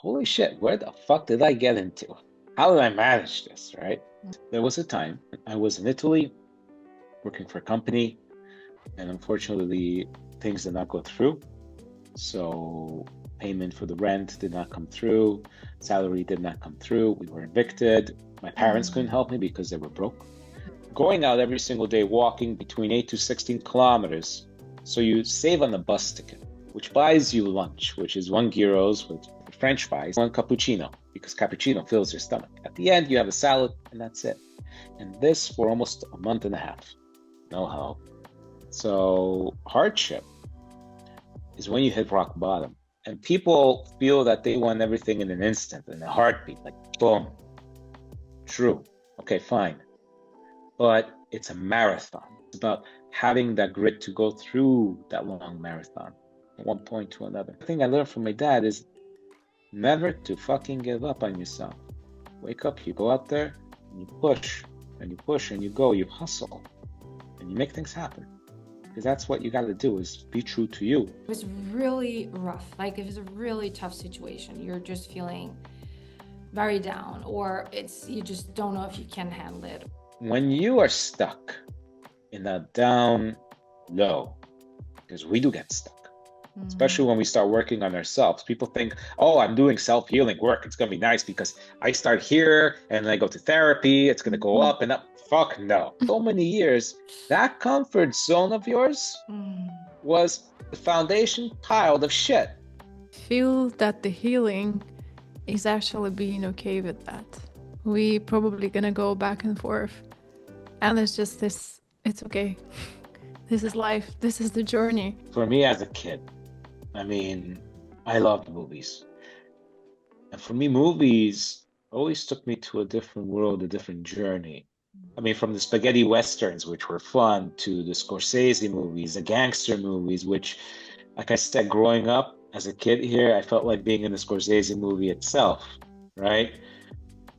holy shit, where the fuck did I get into? How did I manage this, right? There was a time I was in Italy working for a company, and unfortunately, things did not go through. So payment for the rent did not come through, salary did not come through. We were evicted. My parents couldn't help me because they were broke. Going out every single day, walking between 8 to 16 kilometers. So you save on the bus ticket, which buys you lunch, which is 1 gyros with French fries, one cappuccino, because cappuccino fills your stomach. At the end, you have a salad, and that's it. And this for almost a month and a half. No help. So hardship is when you hit rock bottom. And people feel that they want everything in an instant, in a heartbeat, like boom. True. Okay, fine. But it's a marathon. It's about having that grit to go through that long marathon from one point to another. The thing I learned from my dad is never to fucking give up on yourself. Wake up, you go out there, and you push, and you push, and you go, you hustle, and you make things happen. Because that's what you got to do, is be true to you. It was really rough. Like, it was a really tough situation. You're just feeling very down, or you just don't know if you can handle it. When you are stuck in that down low, because we do get stuck, especially when we start working on ourselves. People think, oh, I'm doing self-healing work. It's going to be nice because I start here and I go to therapy. It's going to go up and up. Fuck no. So many years, that comfort zone of yours was the foundation piled of shit. Feel that the healing is actually being okay with that. We probably going to go back and forth. And it's just this, it's okay. This is life. This is the journey. For me as a kid, I mean, I loved movies. And for me, movies always took me to a different world, a different journey. I mean, from the spaghetti westerns, which were fun, to the Scorsese movies, the gangster movies, which, like I said, growing up as a kid here, I felt like being in the Scorsese movie itself, right?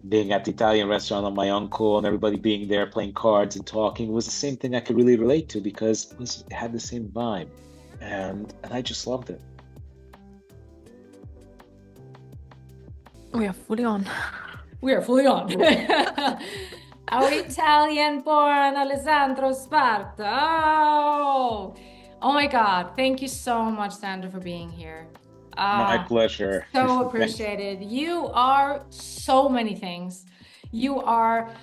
Being at the Italian restaurant with my uncle and everybody being there playing cards and talking was the same thing I could really relate to because it had the same vibe. And I just loved it. We are fully on. We are fully on. Our Italian-born Alessandro Sparta. Oh my God. Thank you so much, Sandra, for being here. My pleasure. So appreciated. You are so many things. You are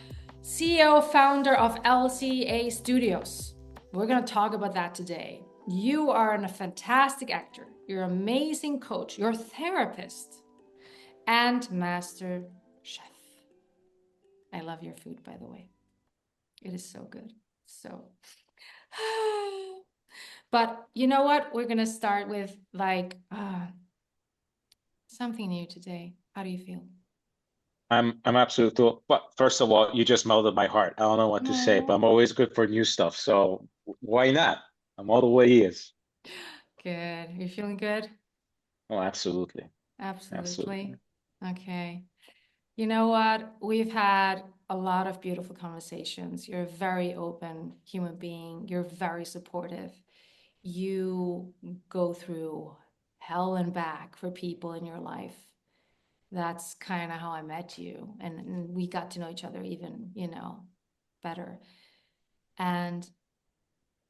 CEO, founder of LCA Studios. We're going to talk about that today. You are a fantastic actor. You're an amazing coach. You're a therapist and master chef. I love your food, by the way. It is so good. So, but you know what? We're going to start with like something new today. How do you feel? I'm absolutely, but first of all, you just melted my heart. I don't know what to say, but I'm always good for new stuff. So why not? I'm all the way is. Good. You're feeling good? Oh, absolutely. Absolutely. Okay. You know what? We've had a lot of beautiful conversations. You're a very open human being. You're very supportive. You go through hell and back for people in your life. That's kind of how I met you. And we got to know each other even, better. And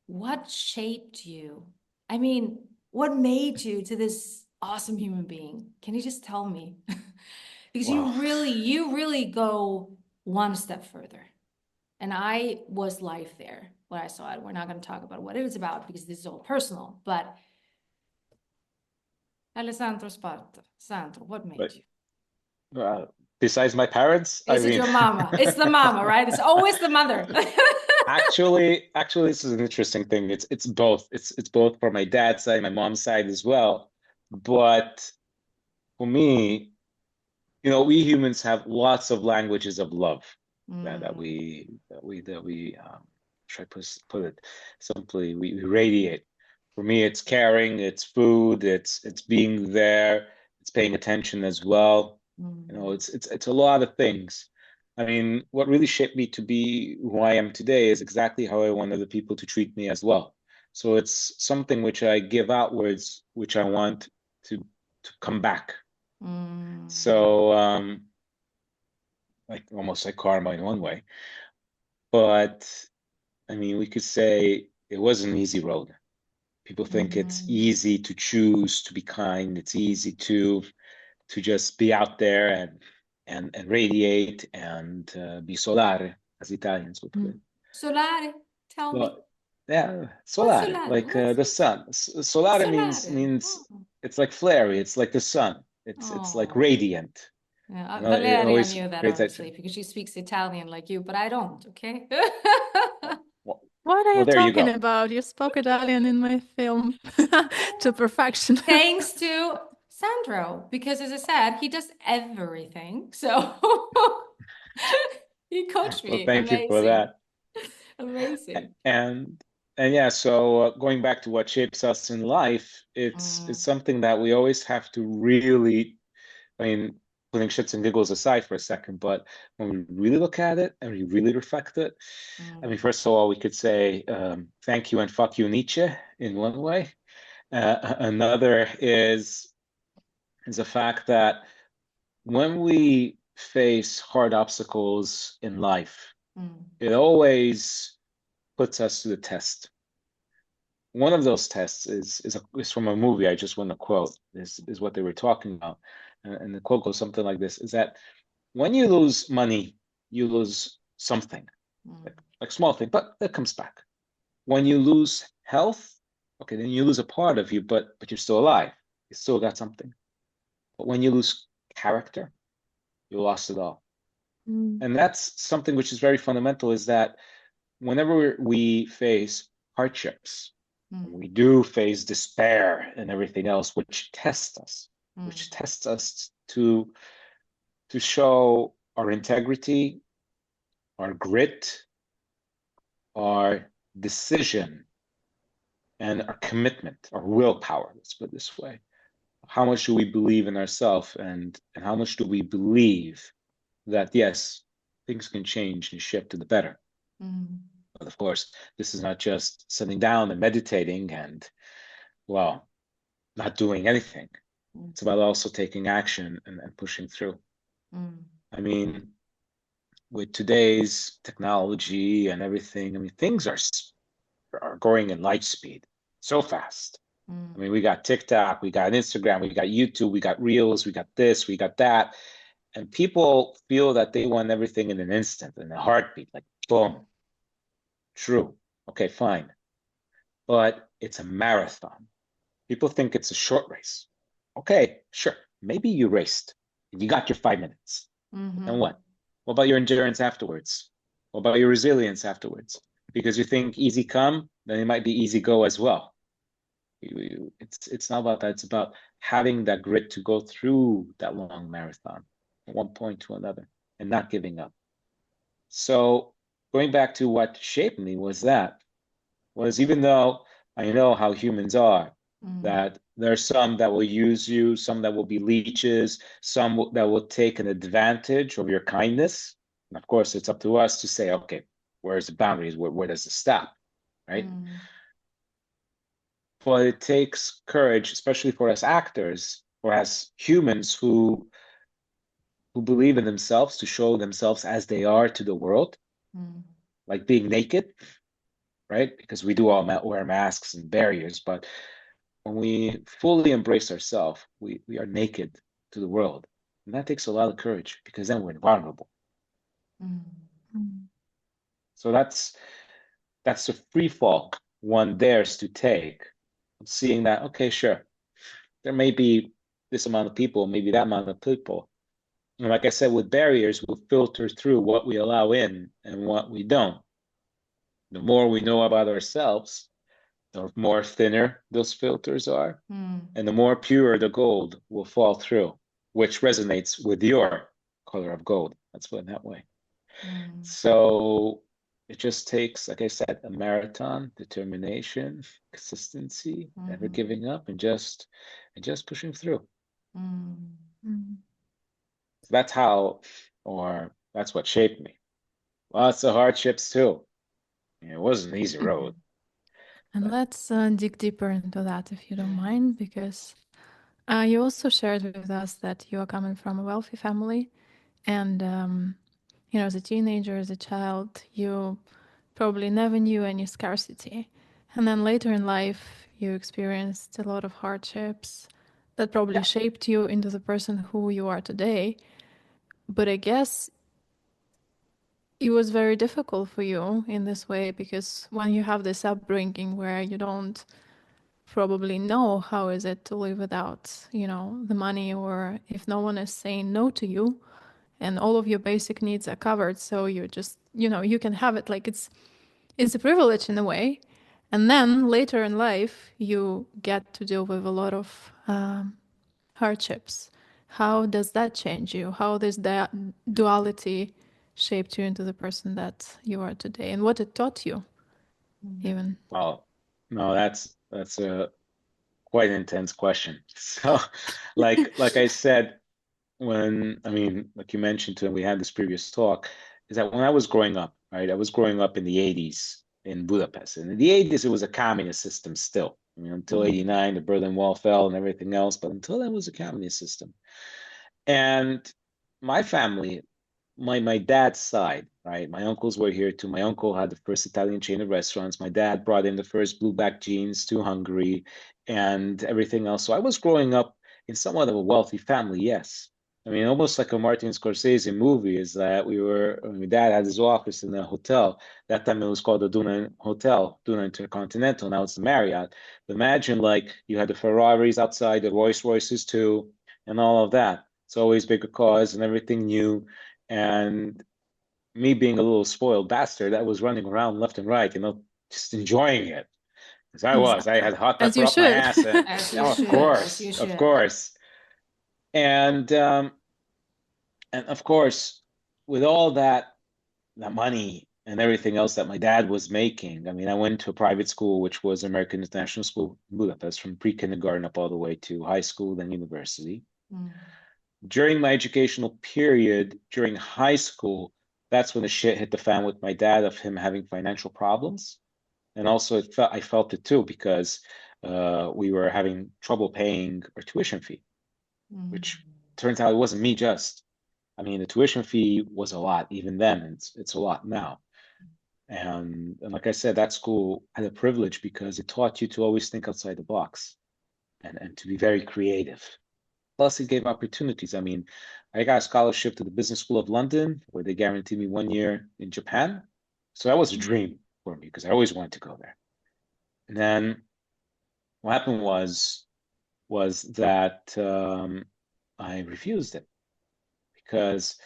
what shaped you? I mean, what made you to this awesome human being? Can you just tell me? Because wow. you really go one step further. And I was live there when I saw it. We're not going to talk about what it was about because this is all personal. But Alessandro Sparta, Sandro, what made you? Besides my parents? Is it your mama? It's the mama, right? It's always the mother. Actually, this is an interesting thing. It's both. It's both for my dad's side, my mom's side as well. But for me, we humans have lots of languages of love that we try to put it simply, we radiate. For me, it's caring, it's food, it's being there, it's paying attention as well. It's a lot of things. I mean, what really shaped me to be who I am today is exactly how I want other people to treat me as well. So it's something which I give outwards, which I want to come back So, like almost like karma in one way. But I mean, we could say it was an easy road. People think it's easy to choose to be kind. It's easy to just be out there and radiate and be solare, as Italians would put it. Solare, tell me. Well, yeah, What's solare, solare? like What's the sun. Solare solare? means Oh. it's like flary. It's like the sun. It's like Oh. radiant. Yeah, You know, it Valeria always knew that creates that. obviously because she speaks Italian like you, but I don't, okay? Well, What are you there you talking go. about? You spoke Italian in my film to perfection. Thanks to Sandro, because as I said, he does everything. So he coached Well, me. thank you for Amazing. that. Amazing. And yeah, so going back to what shapes us in life, it's something that we always have to really, I mean, putting shits and giggles aside for a second, but when we really look at it and we really reflect it, I mean, first of all, we could say thank you and fuck you, Nietzsche, in one way. Another is the fact that when we face hard obstacles in life, it always puts us to the test. One of those tests is from a movie. I just want to quote. Is what they were talking about, and the quote goes something like this: "Is that when you lose money, you lose something, like small thing, but it comes back. When you lose health, okay, then you lose a part of you, but you're still alive. You still got something. But when you lose character, you lost it all." And that's something which is very fundamental. Is that whenever we face hardships, we do face despair and everything else, which tests us to show our integrity, our grit, our decision, and our commitment, our willpower. Let's put it this way: how much do we believe in ourselves, and how much do we believe that yes, things can change and shift to the better? But of course, this is not just sitting down and meditating and, well, not doing anything. It's about also taking action and pushing through. I mean, with today's technology and everything, I mean, things are going in light speed so fast. I mean, we got TikTok, we got Instagram, we got YouTube, we got Reels, we got this, we got that. And people feel that they want everything in an instant, in a heartbeat, like boom. True. Okay, fine. But it's a marathon. People think it's a short race. Okay, sure. Maybe you raced and you got your 5 minutes. And what? What about your endurance afterwards? What about your resilience afterwards? Because you think easy come, then it might be easy go as well. It's not about that. It's about having that grit to go through that long marathon from one point to another and not giving up. So going back to what shaped me was even though I know how humans are, that there are some that will use you, some that will be leeches, some that will take an advantage of your kindness. And of course, it's up to us to say, okay, where's the boundaries? Where does it stop? Right? But it takes courage, especially for us actors or as humans who believe in themselves, to show themselves as they are to the world, like being naked, right? Because we do all wear masks and barriers, but when we fully embrace ourselves, we are naked to the world. And that takes a lot of courage because then we're vulnerable. So that's the free fall one dares to take, seeing that, okay, sure, there may be this amount of people, maybe that amount of people. And like I said, with barriers, we'll filter through what we allow in and what we don't. The more we know about ourselves, the more thinner those filters are, and the more pure the gold will fall through, which resonates with your color of gold. Let's put it that way. So it just takes, like I said, a marathon, determination, consistency, never giving up, and just pushing through. So that's how, or that's what shaped me. Lots of hardships too. It wasn't an easy road. And let's dig deeper into that, if you don't mind, because You also shared with us that you are coming from a wealthy family, and as a teenager, as a child, you probably never knew any scarcity. And then later in life, you experienced a lot of hardships that probably shaped you into the person who you are today. But I guess it was very difficult for you in this way because when you have this upbringing where you don't probably know how is it to live without, the money, or if no one is saying no to you and all of your basic needs are covered, so you just, you can have it, like it's a privilege in a way. And then later in life, you get to deal with a lot of hardships. How does that change you? How does that duality shaped you into the person that you are today, and what it taught you, even? Well, no, that's a quite intense question. So, like I said, like you mentioned too, and we had this previous talk, is that when I was growing up, right, I was growing up in the 80s in Budapest. And in the 80s, it was a communist system still. Until 89, the Berlin Wall fell and everything else, but until then, it was a communist system. And my family, my dad's side, right? My uncles were here too. My uncle had the first Italian chain of restaurants. My dad brought in the first blueback jeans to Hungary and everything else. So I was growing up in somewhat of a wealthy family, yes. Almost like a Martin Scorsese movie is that my dad had his office in a hotel. That time it was called the Duna Hotel, Duna Intercontinental. Now it's the Marriott. But imagine like you had the Ferraris outside, the Rolls Royces too, and all of that. It's always bigger cars and everything new. And me being a little spoiled bastard, I was running around left and right, just enjoying it. Because I had hot As pepper you up my should. ass, and As you oh, should, as you of should. course, and of course, with all that money and everything else that my dad was making, I went to a private school, which was American International School in Budapest, from pre-kindergarten up all the way to high school, then university. During my educational period, during high school, that's when the shit hit the fan with my dad of him having financial problems. And also I felt it too, because we were having trouble paying our tuition fee, which turns out it wasn't me just. The tuition fee was a lot even then. It's a lot now. And like I said, that school had a privilege because it taught you to always think outside the box and to be very creative. Plus, it gave opportunities. I got a scholarship to the Business School of London, where they guaranteed me 1 year in Japan. So that was a dream for me because I always wanted to go there. And then what happened was that I refused it because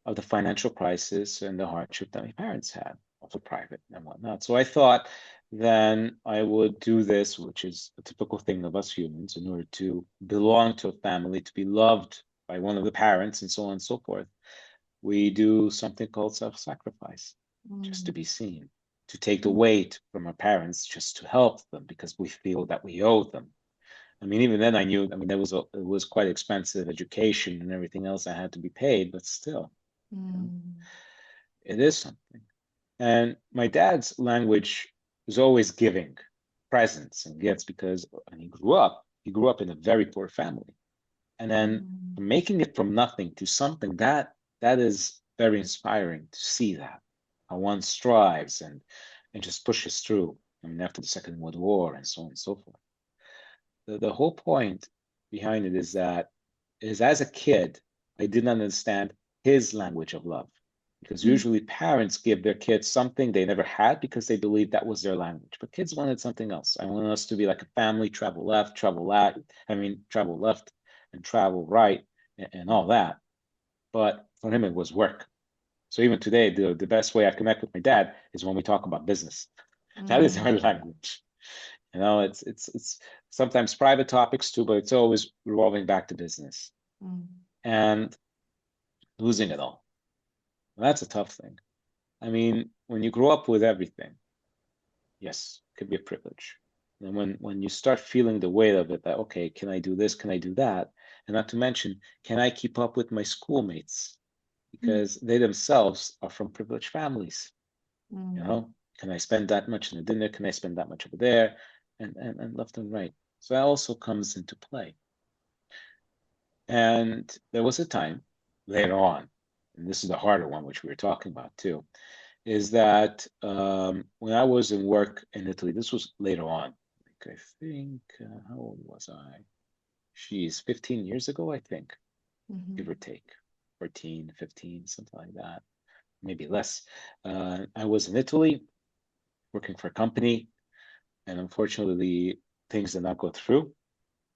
of the financial crisis and the hardship that my parents had, also private and whatnot. So I thought then I would do this, which is a typical thing of us humans, in order to belong to a family, to be loved by one of the parents, and so on and so forth. We do something called self-sacrifice, just to be seen, to take the weight from our parents, just to help them because we feel that we owe them. Even then I knew, it was quite expensive education and everything else that had to be paid, but still, it is something. And my dad's language was always giving presents and gifts because when he grew up in a very poor family. And then making it from nothing to something, that is very inspiring to see that, how one strives and just pushes through. After the Second World War and so on and so forth. The whole point behind it is that as a kid, I didn't understand his language of love. Because usually parents give their kids something they never had because they believed that was their language. But kids wanted something else. I wanted us to be like a family, travel left, travel right. Travel left and travel right and all that. But for him, it was work. So even today, the best way I connect with my dad is when we talk about business. That is our language. It's sometimes private topics too, but it's always revolving back to business. And losing it all. That's a tough thing. When you grow up with everything, yes, it could be a privilege. And when you start feeling the weight of it, that, okay, can I do this? Can I do that? And not to mention, can I keep up with my schoolmates? Because they themselves are from privileged families. Can I spend that much in a dinner? Can I spend that much over there? And left and right. So that also comes into play. And there was a time later on, and this is the harder one, which we were talking about too, is that when I was in work in Italy, this was later on, like I think, how old was I? She's 15 years ago, I think, give or take, 14, 15, something like that, maybe less. I was in Italy working for a company, and unfortunately, things did not go through.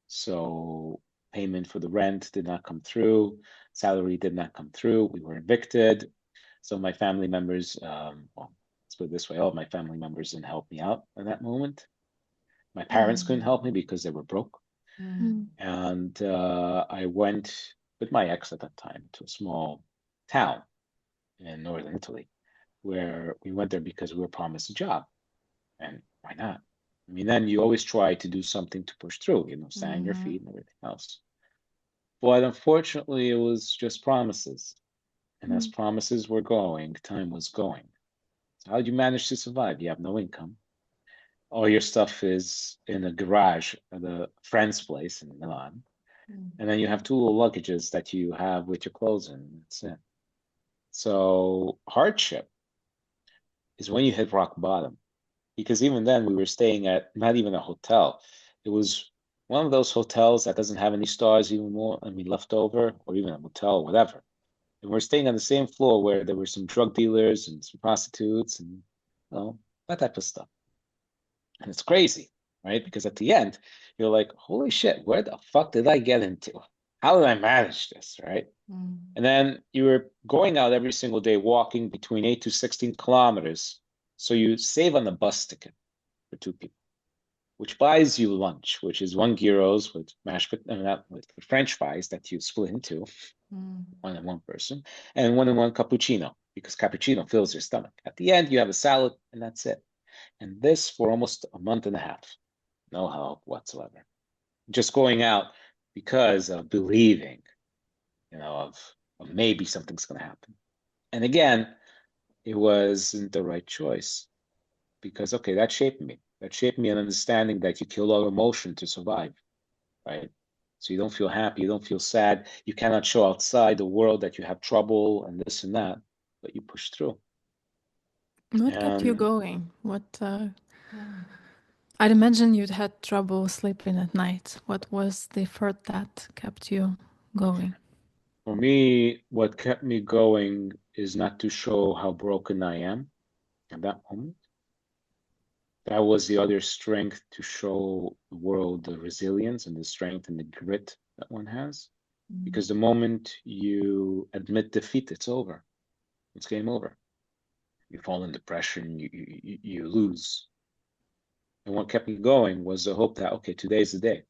So payment for the rent did not come through, salary did not come through. We were evicted. So my family members, well, let's put it this way, all of my family members didn't help me out in that moment. My parents couldn't help me because they were broke. And I went with my ex at that time to a small town in northern Italy, where we went there because we were promised a job. And why not? I mean, then you always try to do something to push through, stand on your feet and everything else. But unfortunately, it was just promises. And as promises were going, time was going. So how did you manage to survive? You have no income. All your stuff is in a garage at a friend's place in Milan. And then you have two little luggages that you have with your clothes in. That's it. So hardship is when you hit rock bottom. Because even then we were staying at not even a hotel. It was one of those hotels that doesn't have any stars even more, I mean, left over, or even a motel or whatever. And we're staying on the same floor where there were some drug dealers and some prostitutes and that type of stuff. And it's crazy, right? Because at the end, you're like, holy shit, where the fuck did I get into? How did I manage this, right? And then you were going out every single day, walking between 8 to 16 kilometers. So you save on the bus ticket for two people, which buys you lunch, which is 1 gyros with with French fries that you split into one and one person, and one cappuccino, because cappuccino fills your stomach. At the end, you have a salad, and that's it. And this for almost a month and a half. No help whatsoever. Just going out because of believing, of maybe something's going to happen. And again, it wasn't the right choice because, okay, that shaped me. That shaped me an understanding that you kill all emotion to survive, right? So you don't feel happy, you don't feel sad, you cannot show outside the world that you have trouble and this and that, but you push through. What kept you going? I'd imagine you'd had trouble sleeping at night. What was the effort that kept you going? For me, what kept me going is not to show how broken I am at that moment. That was the other strength, to show the world the resilience and the strength and the grit that one has. Because the moment you admit defeat, it's over. It's game over. You fall in depression, you lose. And what kept me going was the hope that, okay, today's the day.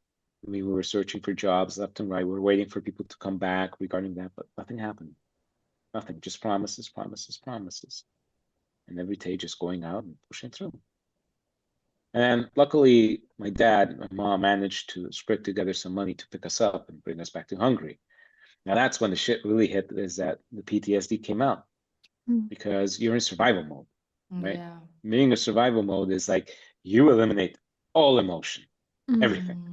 I mean, we were searching for jobs left and right. We were waiting for people to come back regarding that, but nothing happened. Nothing, just promises, promises, promises. And every day just going out and pushing through. And luckily, my dad and my mom managed to scrape together some money to pick us up and bring us back to Hungary. Now that's when the shit really hit, is that the PTSD came out, because you're in survival mode, right? Yeah. Being in survival mode is like you eliminate all emotion, everything.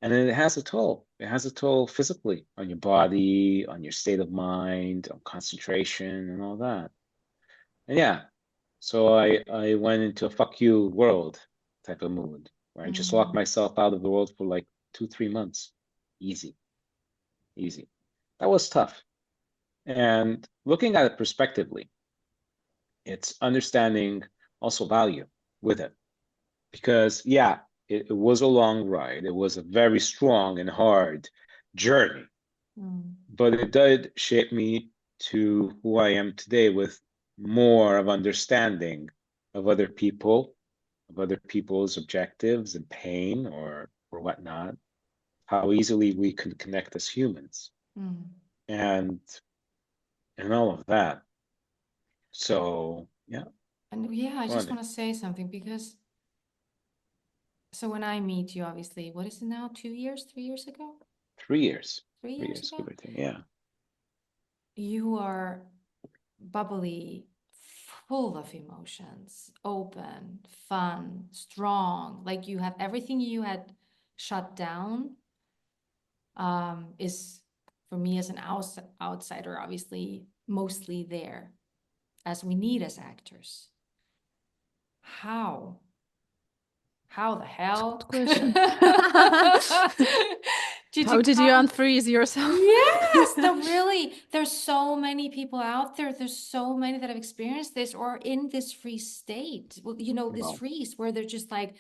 And then it has a toll. It has a toll physically on your body, on your state of mind, on concentration and all that. And yeah, so I went into a fuck you world type of mood, where I just locked myself out of the world for like 2-3 months. Easy. That was tough. And looking at it prospectively, it's understanding also value with it. Because yeah, it was a long ride. It was a very strong and hard journey. But it did shape me to who I am today, with more of understanding of other people, of other people's objectives and pain or whatnot, how easily we can connect as humans, and all of that. So yeah. And yeah, I just want to say something, because so when I meet you, obviously, what is it now? 2 years, 3 years ago? 3 years. 3 years ago? Give or take, yeah. You are bubbly, full of emotions, open, fun, strong. Like you have everything you had shut down is, for me as an outsider, obviously mostly there, as we need as actors. How the hell? Good question. Did How did you come- unfreeze yourself? Yes, really, there's so many people out there. There's so many that have experienced this or in this freeze state. Well, you know, this Wow. freeze where they're just like,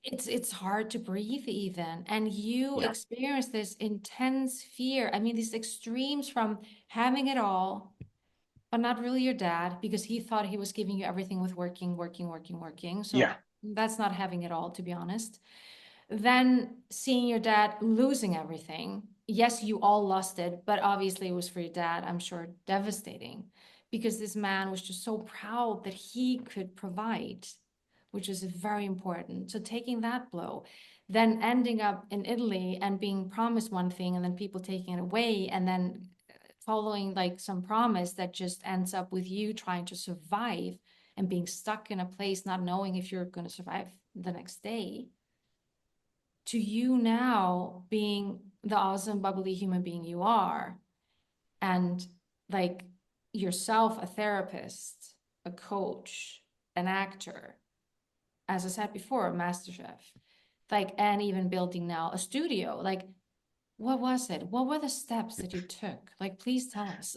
it's hard to breathe even. And you Yeah. experience this intense fear. I mean, these extremes from having it all, but not really your dad, because he thought he was giving you everything with working. So Yeah. that's not having it all, to be honest. Then seeing your dad losing everything. Yes, you all lost it, but obviously it was for your dad, I'm sure, devastating, because this man was just so proud that he could provide, which is very important. So taking that blow, then ending up in Italy and being promised one thing and then people taking it away, and then following like some promise that just ends up with you trying to survive and being stuck in a place, not knowing if you're going to survive the next day, to you now being the awesome, bubbly human being you are, and like yourself, a therapist, a coach, an actor, as I said before, a master chef, like, and even building now a studio. Like, what was it? What were the steps that you took? Like, please tell us.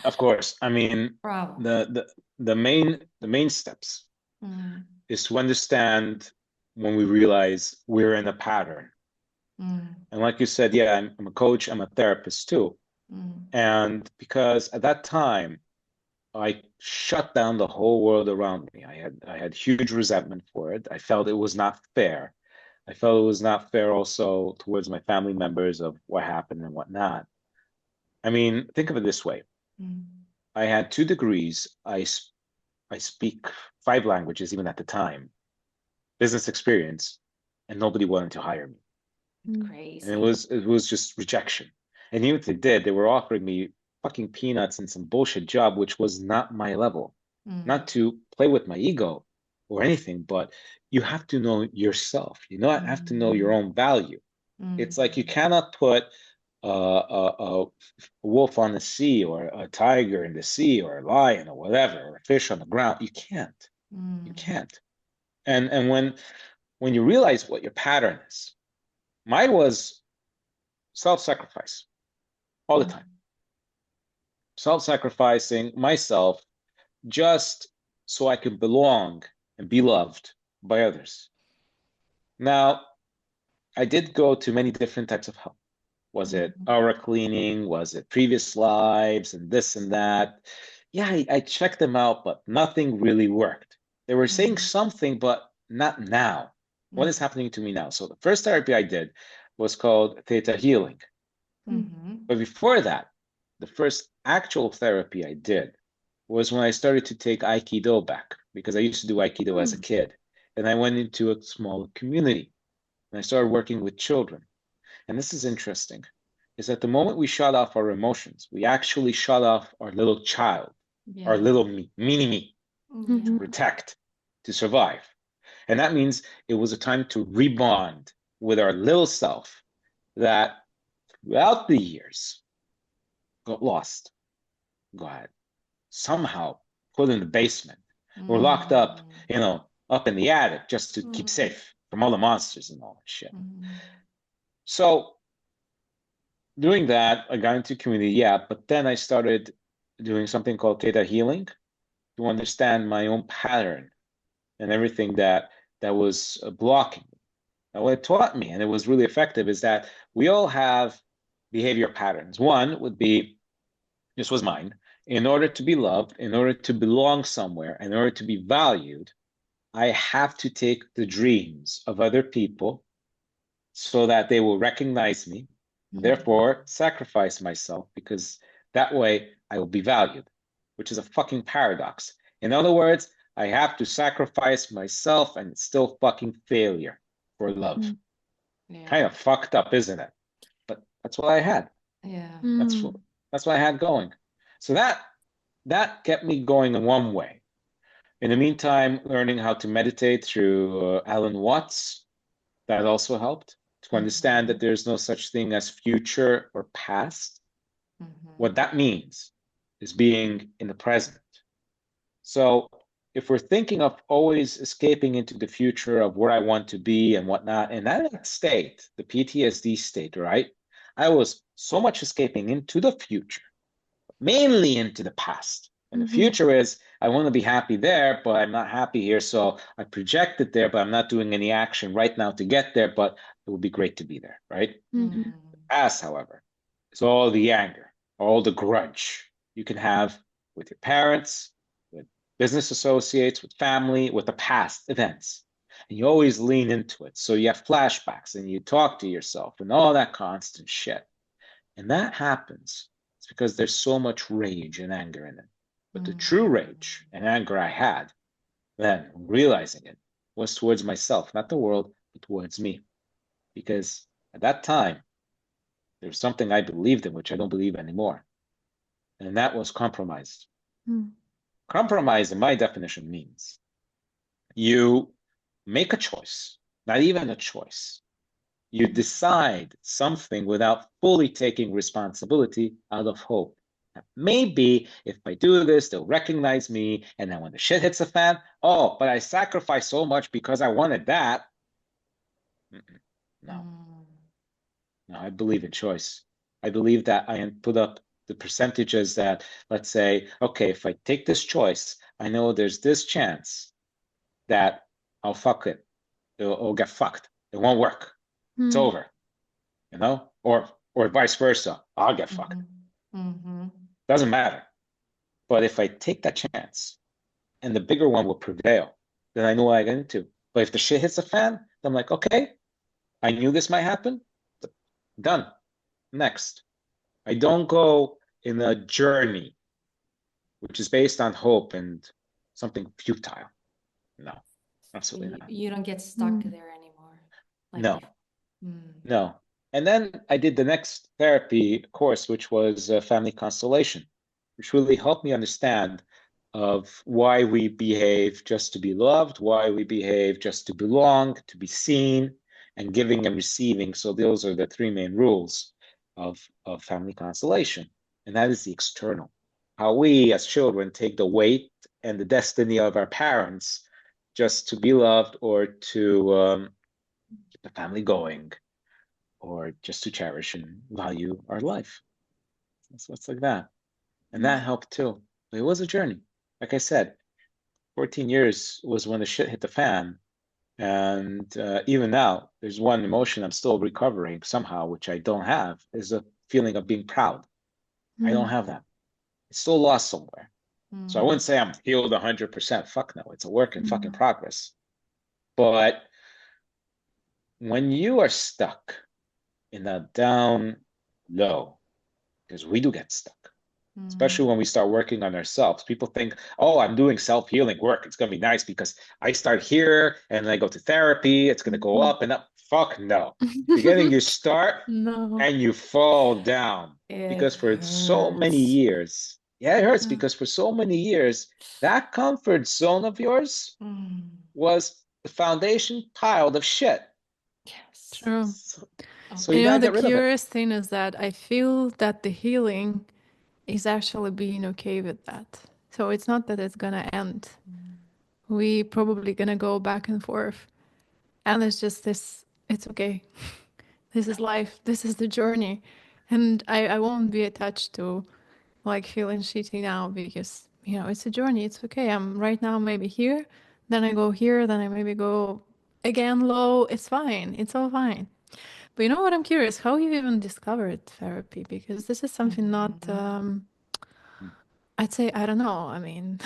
Of course. I mean, Bravo. the main steps Mm, is to understand when we realize we're in a pattern. mm, And like you said, yeah, I'm a coach, I'm a therapist too. mm, And because at that time, I shut down the whole world around me. I had huge resentment for it. I felt it was not fair. I felt it was not fair also towards my family members of what happened and whatnot. I mean, think of it this way. mm, I had 2 degrees. I speak 5 languages even at the time, business experience, and nobody wanted to hire me. Mm. And crazy. it was just rejection. And even if they did, they were offering me fucking peanuts and some bullshit job, which was not my level. Mm, Not to play with my ego or anything, but you have to know yourself. You know, have to know your own value. It's like you cannot put a wolf on the sea or a tiger in the sea or a lion or whatever or a fish on the ground. You can't. You can't. And when you realize what your pattern is, mine was self-sacrifice all the time. Self-sacrificing myself just so I could belong and be loved by others. Now, I did go to many different types of help. Was it aura cleaning? Was it previous lives and this and that? Yeah, I checked them out, but nothing really worked. They were saying something, but not now. What is happening to me now? So the first therapy I did was called theta healing. But before that, the first actual therapy I did was when I started to take Aikido back, because I used to do Aikido as a kid. And I went into a small community and I started working with children. And this is interesting, is that the moment we shut off our emotions, we actually shut off our little child, our little me, mini me, to protect, to survive. And that means it was a time to rebond with our little self that throughout the years got lost, got somehow put in the basement, or locked up, you know, up in the attic just to keep safe from all the monsters and all that shit. So doing that, I got into community, yeah, but then I started doing something called theta healing to understand my own pattern and everything that was blocking me. Now, what it taught me, and it was really effective, is that we all have behavior patterns. One would be, this was mine, in order to be loved, in order to belong somewhere, in order to be valued, I have to take the dreams of other people so that they will recognize me, therefore sacrifice myself, because that way I will be valued, which is a fucking paradox. In other words, I have to sacrifice myself and it's still fucking failure for love. Kind of fucked up, isn't it? But that's what I had. That's what I had going. So that kept me going in one way. In the meantime, learning how to meditate through Alan Watts, that also helped to to understand that there's no such thing as future or past. What that means is being in the present. So if we're thinking of always escaping into the future of where I want to be and whatnot, and that state, the PTSD state, right? I was so much escaping into the future, mainly into the past. And the future is, I want to be happy there, but I'm not happy here. So I project it there, but I'm not doing any action right now to get there, but it would be great to be there, right? The past, however, is all the anger, all the grudge you can have with your parents, with business associates, with family, with the past events. And you always lean into it. So you have flashbacks and you talk to yourself and all that constant shit. And that happens. It's because there's so much rage and anger in it. But the true rage and anger I had then, realizing it, was towards myself, not the world, but towards me. Because at that time, there was something I believed in, which I don't believe anymore. And that was compromise. Compromise, in my definition, means you make a choice, not even a choice. You decide something without fully taking responsibility out of hope. Maybe if I do this, they'll recognize me. And then when the shit hits the fan, oh, but I sacrificed so much because I wanted that. No. No, I believe in choice. I believe that I put up the percentages that, let's say, okay, if I take this choice, I know there's this chance that I'll fuck it. It'll get fucked. It won't work. It's over. You know? Or vice versa. I'll get fucked. Doesn't matter. But if I take that chance and the bigger one will prevail, then I know what I get into. But if the shit hits the fan, I'm like, okay, I knew this might happen. Done. Next. I don't go in a journey which is based on hope and something futile. No, absolutely not. You don't get stuck there anymore. Like No. No. And then I did the next therapy course, which was family constellation, which really helped me understand of why we behave just to be loved, why we behave just to belong, to be seen, and giving and receiving. So those are the three main rules of family constellation. And that is the external. How we as children take the weight and the destiny of our parents just to be loved or to keep the family going, or just to cherish and value our life. So it's like that. And that helped too. But it was a journey. Like I said, 14 years was when the shit hit the fan. And even now, there's one emotion I'm still recovering somehow, which I don't have, is a feeling of being proud. I don't have that. It's still lost somewhere. So I wouldn't say I'm healed 100%. Fuck no. It's a work in fucking progress. But when you are stuck in that down low, because we do get stuck, especially when we start working on ourselves. People think, oh, I'm doing self-healing work. It's going to be nice because I start here and I go to therapy. It's going to go up and up. Fuck no. Beginning, you start and you fall down because for so many years, it hurts because for so many years, that comfort zone of yours was the foundation piled of shit. Yes. True. So You know, the get rid of it. curious thing is that I feel that the healing is actually being okay with that. So it's not that it's gonna end. We probably gonna go back and forth. And it's just this, it's okay. This is life. This is the journey. And I won't be attached to like feeling shitty now because, you know, it's a journey. It's okay. I'm right now maybe here, then I go here, then I maybe go again low. It's fine. It's all fine. But you know what? I'm curious how you even discovered therapy, because this is something not, I'd say, I don't know. I mean,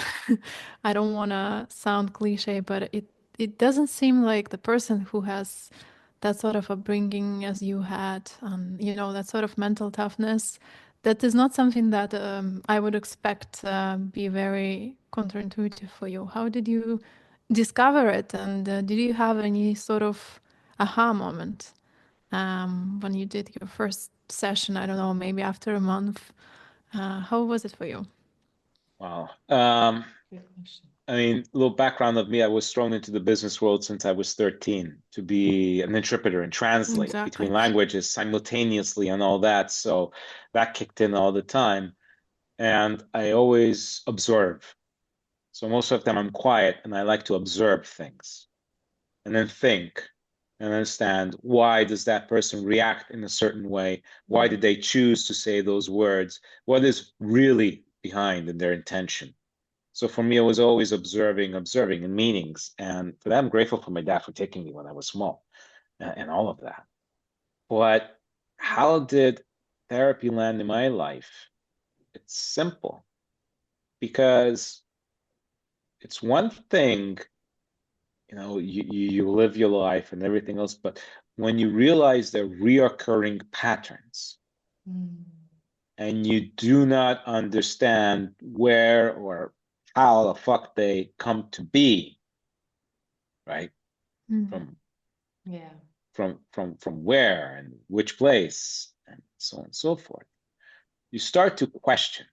I don't want to sound cliche, but it doesn't seem like the person who has that sort of upbringing as you had, you know, that sort of mental toughness. That is not something that I would expect be very counterintuitive for you. How did you discover it? And did you have any sort of aha moment when you did your first session? I don't know, maybe after a month. How was it for you? Wow. Good question. I mean, a little background of me, I was thrown into the business world since I was 13 to be an interpreter and translate Exactly. between languages simultaneously and all that. So that kicked in all the time. And I always observe. So most of the time I'm quiet and I like to observe things and then think and understand, why does that person react in a certain way? Why did they choose to say those words? What is really behind in their intention? So for me, it was always observing, and meanings. And for that, I'm grateful for my dad for taking me when I was small and all of that. But how did therapy land in my life? It's simple, because it's one thing, you live your life and everything else, but when you realize the reoccurring patterns and you do not understand where or how the fuck they come to be, right? From Yeah. from where and which place and so on and so forth, you start to question.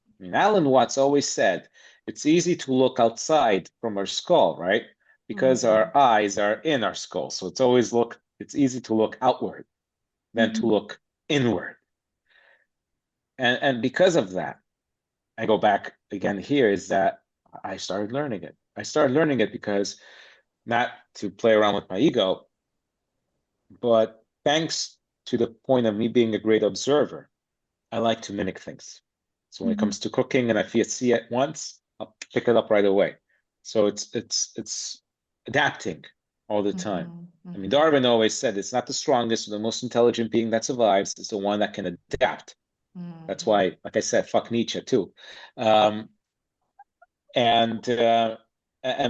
I mean, Alan Watts always said it's easy to look outside from our skull, right? Because our eyes are in our skull. So it's easy to look outward than to look inward. And because of that, I go back again here, is that I started learning it. I started learning it because, not to play around with my ego, but thanks to the point of me being a great observer, I like to mimic things. So when it comes to cooking and I see it once, I'll pick it up right away. So it's adapting all the time. I mean, Darwin always said it's not the strongest or the most intelligent being that survives, it's the one that can adapt. That's why, like I said, fuck Nietzsche too. And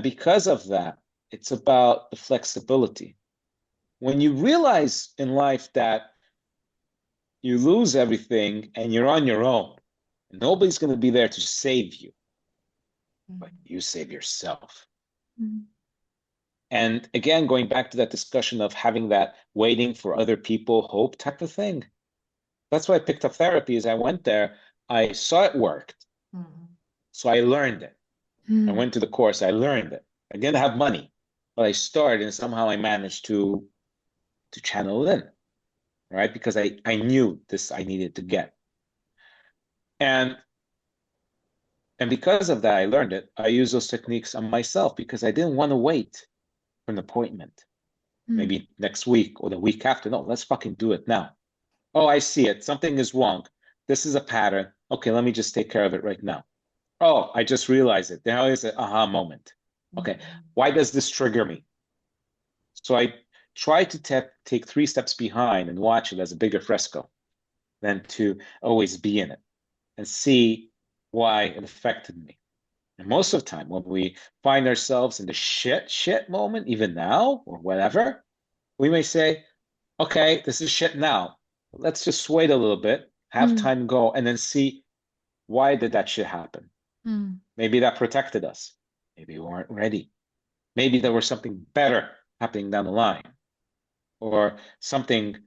because of that, it's about the flexibility. When you realize in life that you lose everything and you're on your own, nobody's going to be there to save you, but you save yourself. And again, going back to that discussion of having that waiting for other people hope type of thing. That's why I picked up therapy. As I went there, I saw it worked. So I learned it. I went to the course, I learned it. I didn't have money, but I started and somehow I managed to channel it in, right? Because I knew this I needed to get. And because of that, I learned it. I use those techniques on myself because I didn't want to wait for an appointment, maybe next week or the week after. No, let's fucking do it now. Oh, I see it. Something is wrong. This is a pattern. Okay, let me just take care of it right now. Oh, I just realized it. Now is an aha moment. Okay, why does this trigger me? So I try to take 3 steps behind and watch it as a bigger fresco than to always be in it and see why it affected me. And most of the time, when we find ourselves in the shit moment, even now or whatever, we may say, okay, this is shit now. Let's just wait a little bit, have time go, and then see, why did that shit happen? Maybe that protected us. Maybe we weren't ready. Maybe there was something better happening down the line, or something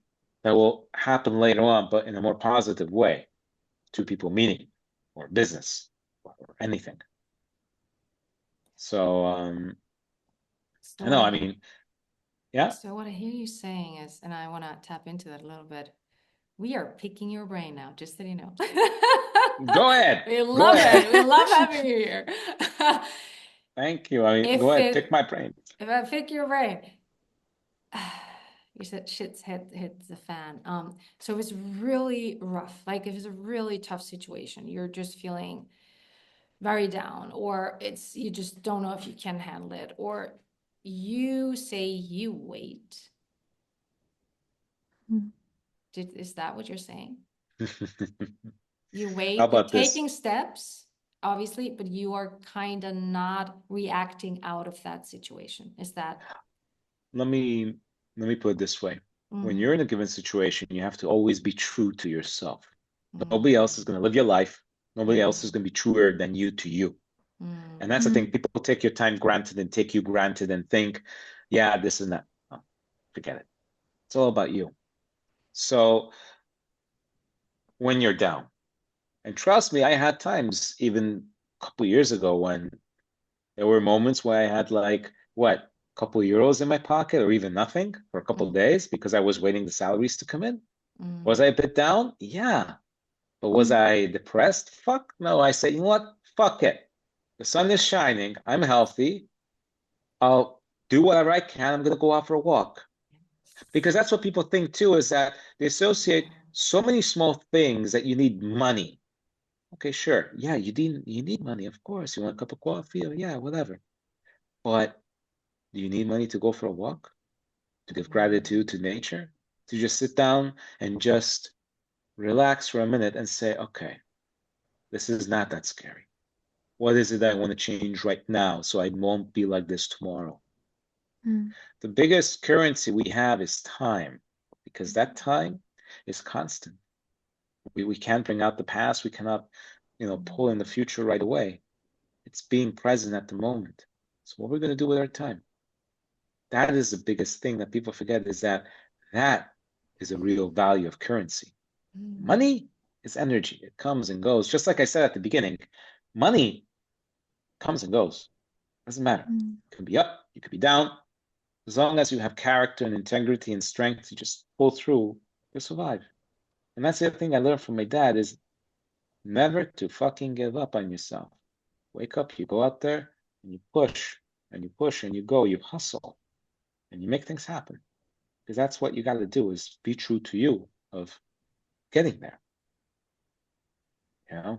that will happen later on, but in a more positive way to people meeting or business or anything. So, I know, I mean, yeah. So what I hear you saying is, and I want to tap into that a little bit, we are picking your brain now, just so you know. Go ahead. We love it. We love having you here. Thank you. I mean, go ahead, pick my brain. If I pick your brain, you said shit's hit the fan. So it's really rough. Like if it's a really tough situation, you're just feeling very down, or you just don't know if you can handle it, or you say you wait. Is that what you're saying? You wait, How about you're taking this? steps, obviously, but you are kind of not reacting out of that situation. Is that? Let me put it this way. When you're in a given situation, you have to always be true to yourself. Nobody else is going to live your life. Nobody else is going to be truer than you to you. And that's the thing. People take your time granted and take you granted and think, yeah, this and that. Oh, forget it. It's all about you. So when you're down, and trust me, I had times even a couple years ago when There were moments where I had like, what, a couple of euros in my pocket or even nothing for a couple of days because I was waiting the salaries to come in. Was I a bit down? Yeah. But was I depressed? Fuck no. I said, you know what? Fuck it. The sun is shining. I'm healthy. I'll do whatever I can. I'm going to go out for a walk. Because that's what people think too, is that they associate so many small things that you need money. Okay, sure. Yeah, you need money, of course. You want a cup of coffee or yeah, whatever. But do you need money to go for a walk? To give gratitude to nature? To just sit down and just relax for a minute and say, okay, this is not that scary. What is it that I want to change right now so I won't be like this tomorrow? The biggest currency we have is time, because that time is constant. We can't bring out the past. We cannot, pull in the future right away. It's being present at the moment. So what we're going to do with our time? That is the biggest thing that people forget, is that is a real value of currency. Money is energy. It comes and goes. Just like I said at the beginning, money comes and goes. Doesn't matter. You can be up, you could be down. As long as you have character and integrity and strength to just pull through, you'll survive. And that's the other thing I learned from my dad, is never to fucking give up on yourself. Wake up, you go out there and you push and you push and you go, you hustle and you make things happen. Because that's what you got to do, is be true to you of getting there. You know?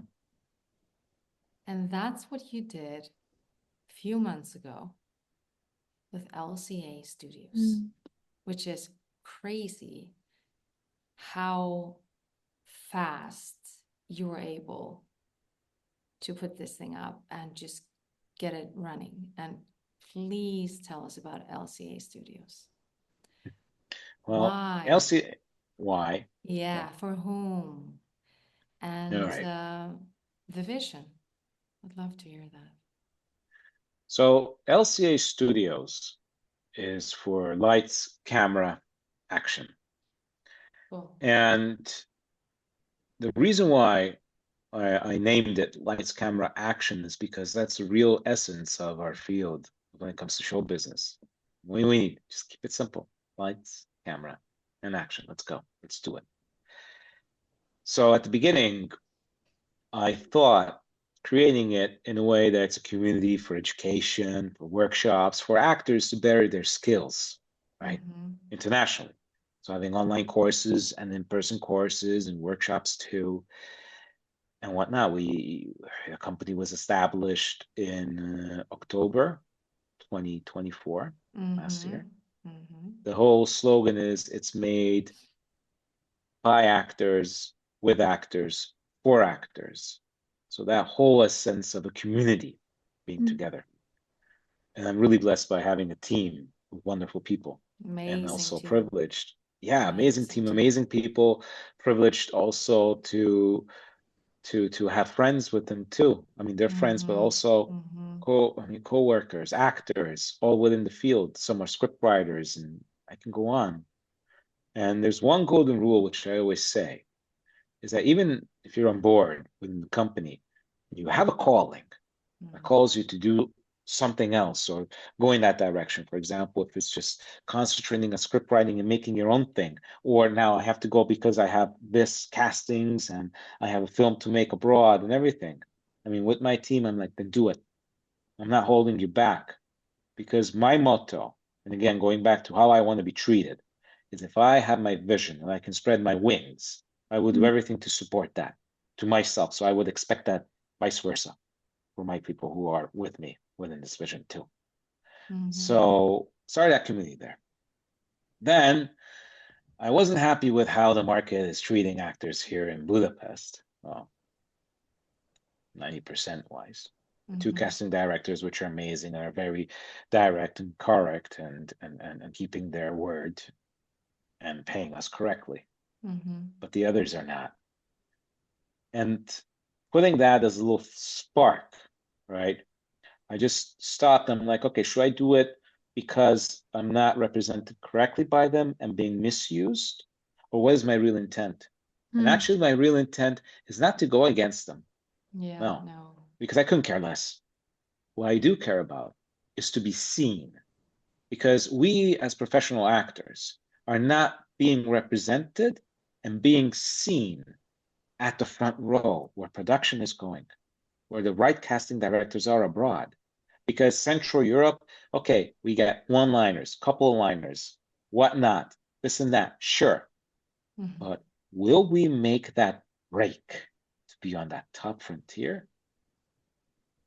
And that's what you did a few months ago with LCA Studios, which is crazy how fast you were able to put this thing up and just get it running. And please tell us about LCA Studios. Well, Why? LCA, why? Yeah, for whom? And All right. the vision. I'd love to hear that. So LCA Studios is for lights, camera, action. Cool. And the reason why I named it Lights, Camera, Action is because that's the real essence of our field when it comes to show business. We need, just keep it simple. Lights, camera, and action. Let's go. Let's do it. So at the beginning, I thought creating it in a way that it's a community for education, for workshops, for actors to better their skills, right? Internationally. So having online courses and in-person courses and workshops too, and whatnot. The company was established in October 2024, last year. The whole slogan is, it's made by actors, with actors, for actors. So that whole essence of a community being together. And I'm really blessed by having a team of wonderful people. Amazing and also team. Privileged. Yeah, amazing team, amazing people. Privileged also to have friends with them too. I mean, they're friends, but also co-workers, actors, all within the field. Some are script writers, and I can go on. And there's one golden rule, which I always say, is that even if you're on board within the company, you have a calling that calls you to do something else or go in that direction. For example, if it's just concentrating on script writing and making your own thing, or now I have to go because I have this castings and I have a film to make abroad and everything. I mean, with my team, I'm like, then do it. I'm not holding you back, because my motto, and again, going back to how I want to be treated, is if I have my vision and I can spread my wings, I will do everything to support that to myself. So I would expect that vice versa for my people who are with me within this vision too. So started that community there. Then I wasn't happy with how the market is treating actors here in Budapest. Well, 90% wise. Two casting directors, which are amazing, are very direct and correct and keeping their word and paying us correctly. But the others are not. And putting that as a little spark, right? I just stopped. I'm like, okay, should I do it because I'm not represented correctly by them and being misused? Or what is my real intent? And actually, my real intent is not to go against them. Yeah, No, no. because I couldn't care less. what I do care about is to be seen, because we as professional actors are not being represented and being seen at the front row where production is going, where the right casting directors are abroad. Because Central Europe, okay, we get one-liners, couple-liners, whatnot, this and that, sure. Mhm. But will we make that break to be on that top frontier?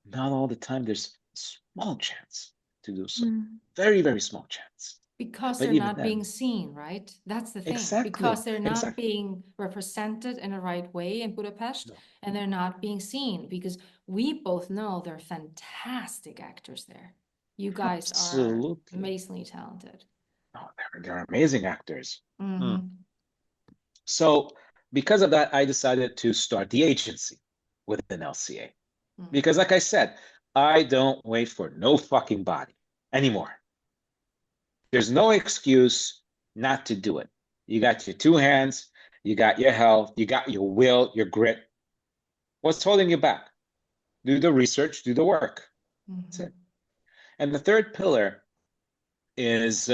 Not all the time. There's a small chance to do so. Very, very small chance. Because But they're even not then, being seen, right? That's the thing. exactly, Because they're not exactly. being represented in the right way in Budapest, No, and they're not being seen because we both know they're fantastic actors there. You guys are absolutely. amazingly talented. Oh, they're amazing actors. Mhm. So because of that, I decided to start the agency within LCA. Mhm. Because like I said, I don't wait for no fucking body anymore. There's no excuse not to do it. You got your two hands, you got your health, you got your will, your grit. What's holding you back? Do the research, do the work. That's it. And the third pillar is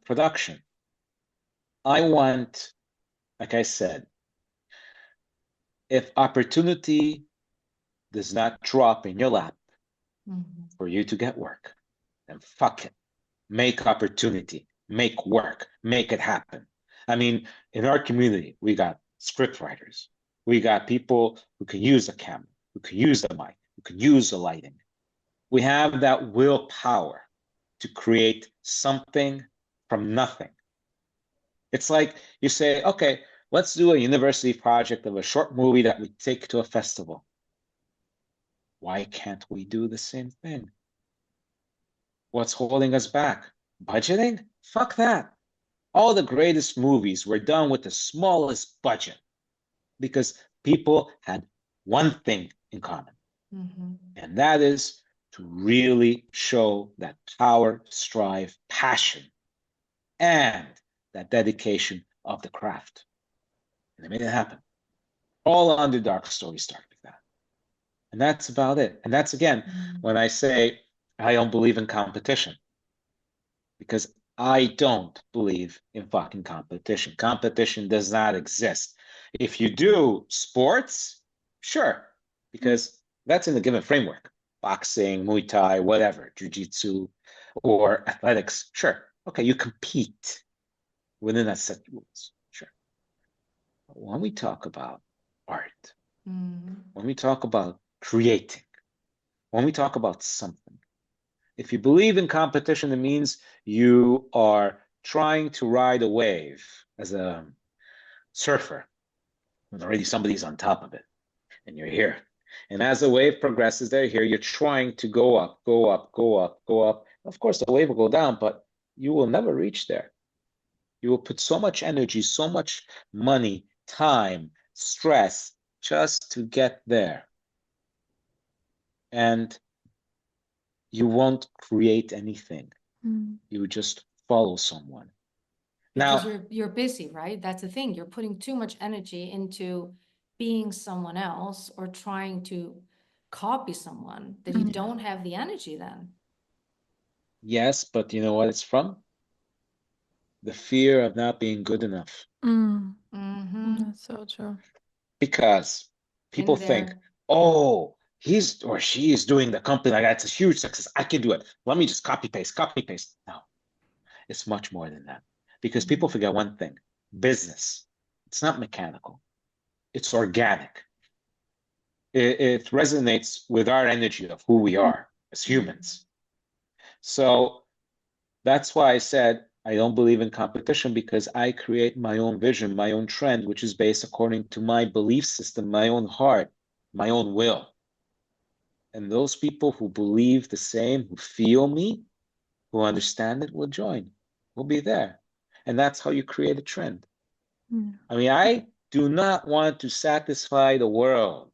production. I want, like I said, if opportunity does not drop in your lap for you to get work, then fuck it. Make opportunity, make work, make it happen. I mean, in our community, we got script writers. We got people who can use a camera, who can use the mic, who can use the lighting. We have that willpower to create something from nothing. It's like you say, okay, let's do a university project of a short movie that we take to a festival. Why can't we do the same thing? What's holding us back? Budgeting? Fuck that. All the greatest movies were done with the smallest budget because people had one thing in common, and that is to really show that power, strive, passion, and that dedication of the craft. And they made it happen. All underdog stories start with that. And that's about it. And that's, again, when I say I don't believe in competition, because I don't believe in fucking competition. Competition does not exist. If you do sports, sure, because that's in the given framework. Boxing, Muay Thai, whatever, Jiu-Jitsu, or athletics, sure. Okay, you compete within that set of rules, sure. But when we talk about art, when we talk about creating, when we talk about something, if you believe in competition, it means you are trying to ride a wave as a surfer when already somebody's on top of it and you're here. And as the wave progresses, they're here, you're trying to go up, go up, go up, go up. Of course, the wave will go down, but you will never reach there. You will put so much energy, so much money, time, stress just to get there. And you won't create anything. You just follow someone. Because Now, you're busy, right? That's the thing. You're putting too much energy into being someone else or trying to copy someone that you don't have the energy then. yes, but you know what it's from? The fear of not being good enough. That's so true. Because people think, oh, he's or she is doing the company like that. It's a huge success. I can do it. Let me just copy paste, copy paste. No, it's much more than that. Because people forget one thing: business. It's not mechanical. It's organic. It resonates with our energy of who we are as humans. So that's why I said I don't believe in competition, because I create my own vision, my own trend, which is based according to my belief system, my own heart, my own will. And those people who believe the same, who feel me, who understand it, will join. We'll be there. And that's how you create a trend. I mean, I do not want to satisfy the world.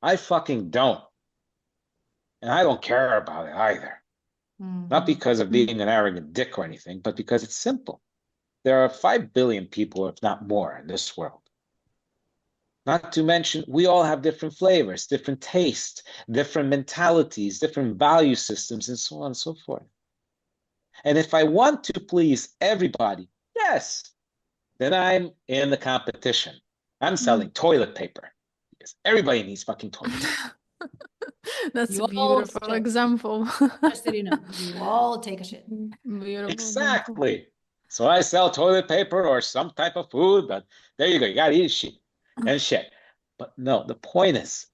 I fucking don't. And I don't care about it either. Not because of being an arrogant dick or anything, but because it's simple. There are 5 billion people, if not more, in this world. Not to mention, we all have different flavors, different tastes, different mentalities, different value systems, and so on and so forth. And if I want to please everybody, yes, then I'm in the competition. I'm selling toilet paper because everybody needs fucking toilet paper. That's You a all beautiful shit. example. Just so you know, you all take a shit. Beautiful example. Exactly. So I sell toilet paper or some type of food, but there you go. You gotta eat shit and shit. But no, the point is,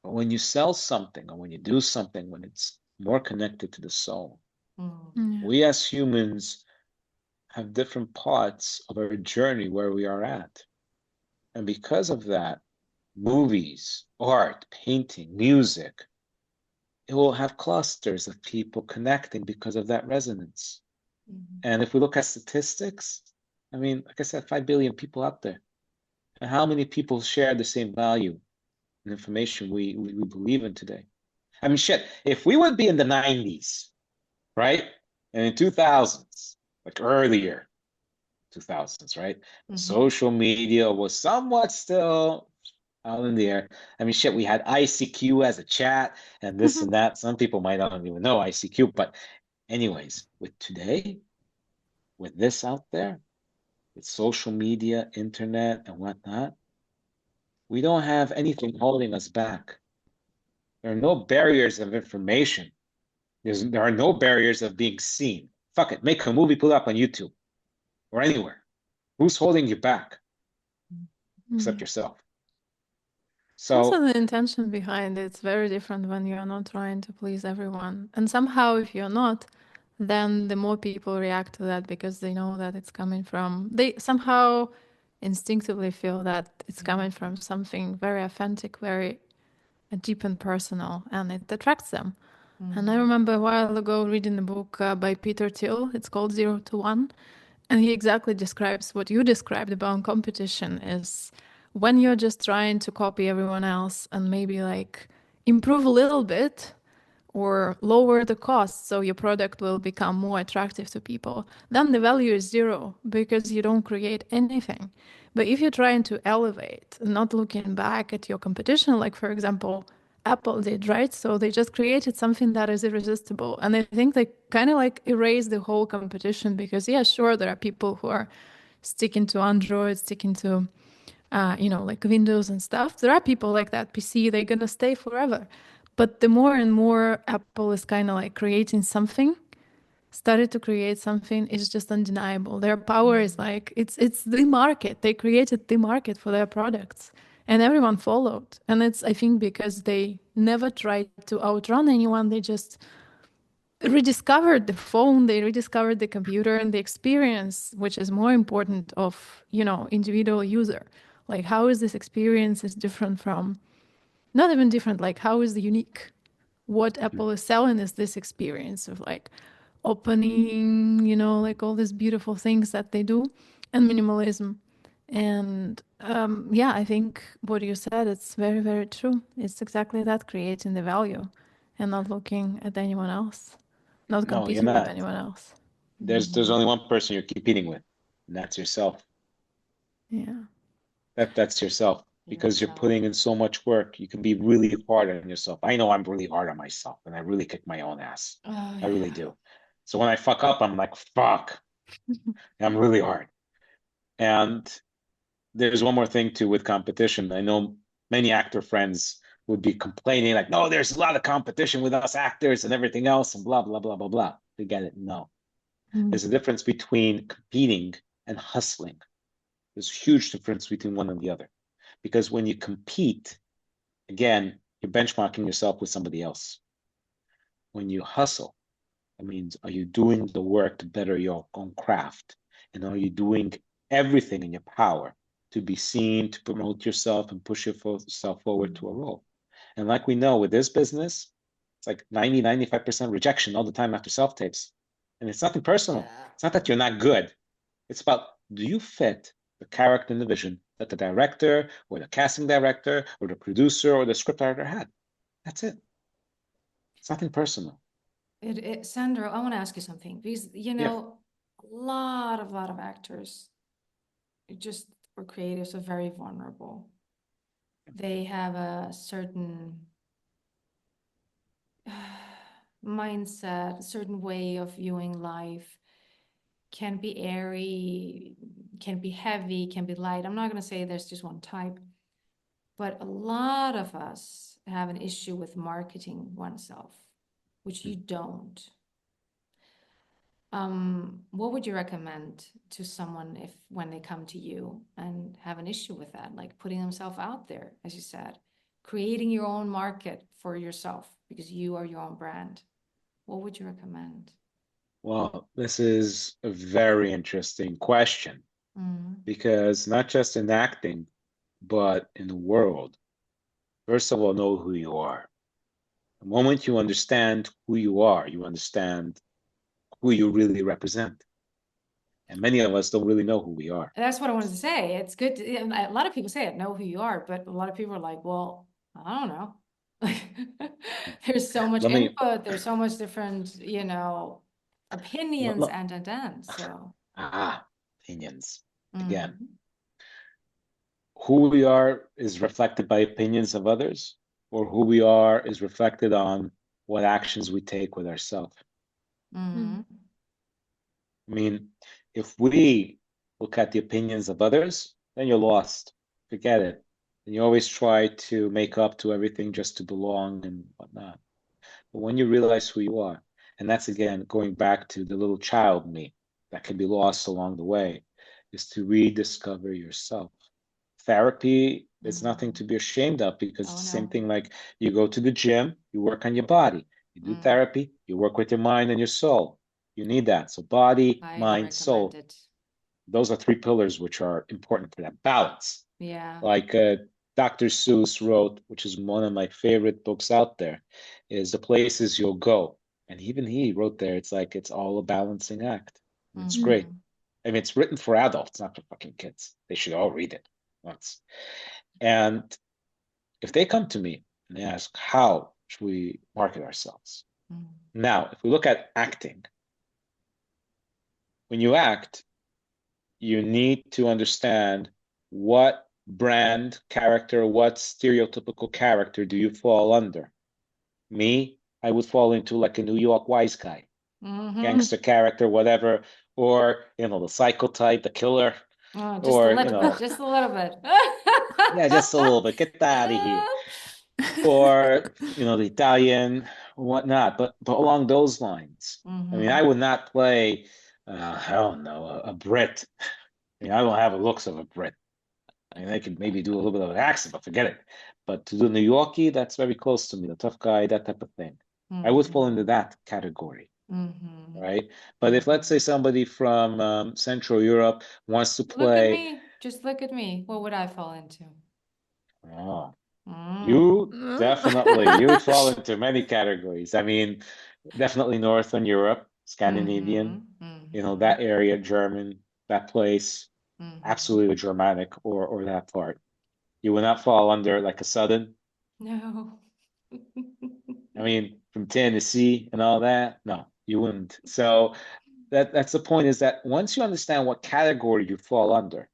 when you sell something or when you do something, when it's more connected to the soul, Mm. we as humans have different parts of our journey where we are at. And because of that, movies, art, painting, music, it will have clusters of people connecting because of that resonance. And if we look at statistics, I mean, like I said, 5 billion people out there. And how many people share the same value and information we believe in today? I mean, shit, if we would be in the 90s, right? And in 2000s, like earlier 2000s, right? Social media was somewhat still out in the air. I mean, shit, we had ICQ as a chat and this and that. Some people might not even know ICQ, but anyways, with today, with this out there, with social media, internet, and whatnot, we don't have anything holding us back. There are no barriers of information. There are no barriers of being seen. Fuck it, make a movie, put it up on YouTube or anywhere. Who's holding you back except yourself? Also, So the intention behind it's very different when you're not trying to please everyone. And somehow, if you're not, then the more people react to that because they know that it's coming from, they somehow instinctively feel that it's coming from something very authentic, very deep and personal, and it attracts them. And I remember a while ago reading a book by Peter Thiel. It's called 0 to 1. And he exactly describes what you described about competition is when you're just trying to copy everyone else and maybe like improve a little bit or lower the cost so your product will become more attractive to people, then the value is zero because you don't create anything. But if you're trying to elevate, not looking back at your competition, like for example, Apple did, right? So they just created something that is irresistible. And I think they kind of like erase the whole competition because, yeah, sure, there are people who are sticking to Android, sticking to, like Windows and stuff. There are people like that PC, they're going to stay forever. But the more and more Apple is kind of like creating something, started to create something, is just undeniable. Their power is like, it's the market. They created the market for their products. And everyone followed. And it's, I think, because they never tried to outrun anyone. They just rediscovered the phone, they rediscovered the computer and the experience, which is more important of, individual user. Like, how is this experience is different from, not even different, like, how is the unique? What Apple is selling is this experience of like opening, like all these beautiful things that they do and minimalism. And yeah, I think what you said, it's very, very true. It's exactly that, creating the value and not looking at anyone else, not no, you're competing with not. anyone else. There's only one person you're competing with, and that's yourself. Yeah. That's yourself because you're putting in so much work. You can be really hard on yourself. I know I'm really hard on myself, and I really kick my own ass. I really do. So when I fuck up, I'm like, fuck. I'm really hard. And there's one more thing too with competition. I know many actor friends would be complaining like, no, there's a lot of competition with us actors and everything else and blah, blah, blah, blah, blah. Forget it. No. There's a difference between competing and hustling. There's a huge difference between one and the other. Because when you compete, again, you're benchmarking yourself with somebody else. When you hustle, that means, are you doing the work to better your own craft? And are you doing everything in your power to be seen, to promote yourself and push yourself forward to a role? And like we know with this business, it's like 90, 95% rejection all the time after self-tapes. And it's nothing personal. It's not that you're not good. It's about, do you fit the character and the vision that the director or the casting director or the producer or the scriptwriter had? That's it. It's nothing personal. Sandro, I want to ask you something because, a lot of actors just or creatives are very vulnerable. They have a certain mindset, a certain way of viewing life, can be airy, can be heavy, can be light. I'm not going to say there's just one type, but a lot of us have an issue with marketing oneself, which you don't. What would you recommend to someone if when they come to you and have an issue with that, like putting themselves out there, as you said, creating your own market for yourself because you are your own brand? What would you recommend? Well, this is a very interesting question because not just in acting, but in the world, first of all, know who you are. The moment you understand who you are, you understand who you really represent. And many of us don't really know who we are. That's what I wanted to say. It's good to, a lot of people say it, know who you are, but a lot of people are like, well, I don't know. There's so much input, there's so much different, opinions and so. Opinions. Again, who we are is reflected by opinions of others, or who we are is reflected on what actions we take with ourselves. I mean, if we look at the opinions of others, then you're lost. Forget it. And you always try to make up to everything just to belong and whatnot. But when you realize who you are, and that's again going back to the little child me that can be lost along the way, is to rediscover yourself. Therapy is nothing to be ashamed of because it's the same thing like you go to the gym, you work on your body, you do therapy, you work with your mind and your soul. You need that. So body, mind, soul. Those are three pillars which are important for that balance. Yeah. Like Dr. Seuss wrote, which is one of my favorite books out there, is The Places You'll Go. And even he wrote there, it's like it's all a balancing act. And it's great. I mean, it's written for adults, not for fucking kids. They should all read it once. And if they come to me and they ask, how should we market ourselves? Now, if we look at acting, when you act, you need to understand what brand character, what stereotypical character do you fall under? Me, I would fall into like a New York wise guy, gangster character, whatever, or the psycho type, the killer. Just a little bit, just a little bit. Yeah, just a little bit. Get out of here. Or the Italian, whatnot. But along those lines, I mean, I would not play, I don't know, a Brit. I mean, I don't have the looks of a Brit. I mean, they could maybe do a little bit of an accent, but forget it. But to do New Yorkie, that's very close to me, the tough guy, that type of thing. I would fall into that category, right? But if, let's say, somebody from Central Europe wants to play... Look at me. Just look at me. What would I fall into? Oh, you would fall into many categories. I mean, definitely Northern Europe, Scandinavian, that area, German, that place, absolutely Germanic or that part. You would not fall under like a Southern. No. I mean, from Tennessee and all that. No, you wouldn't. So that's the point, is that once you understand what category you fall under,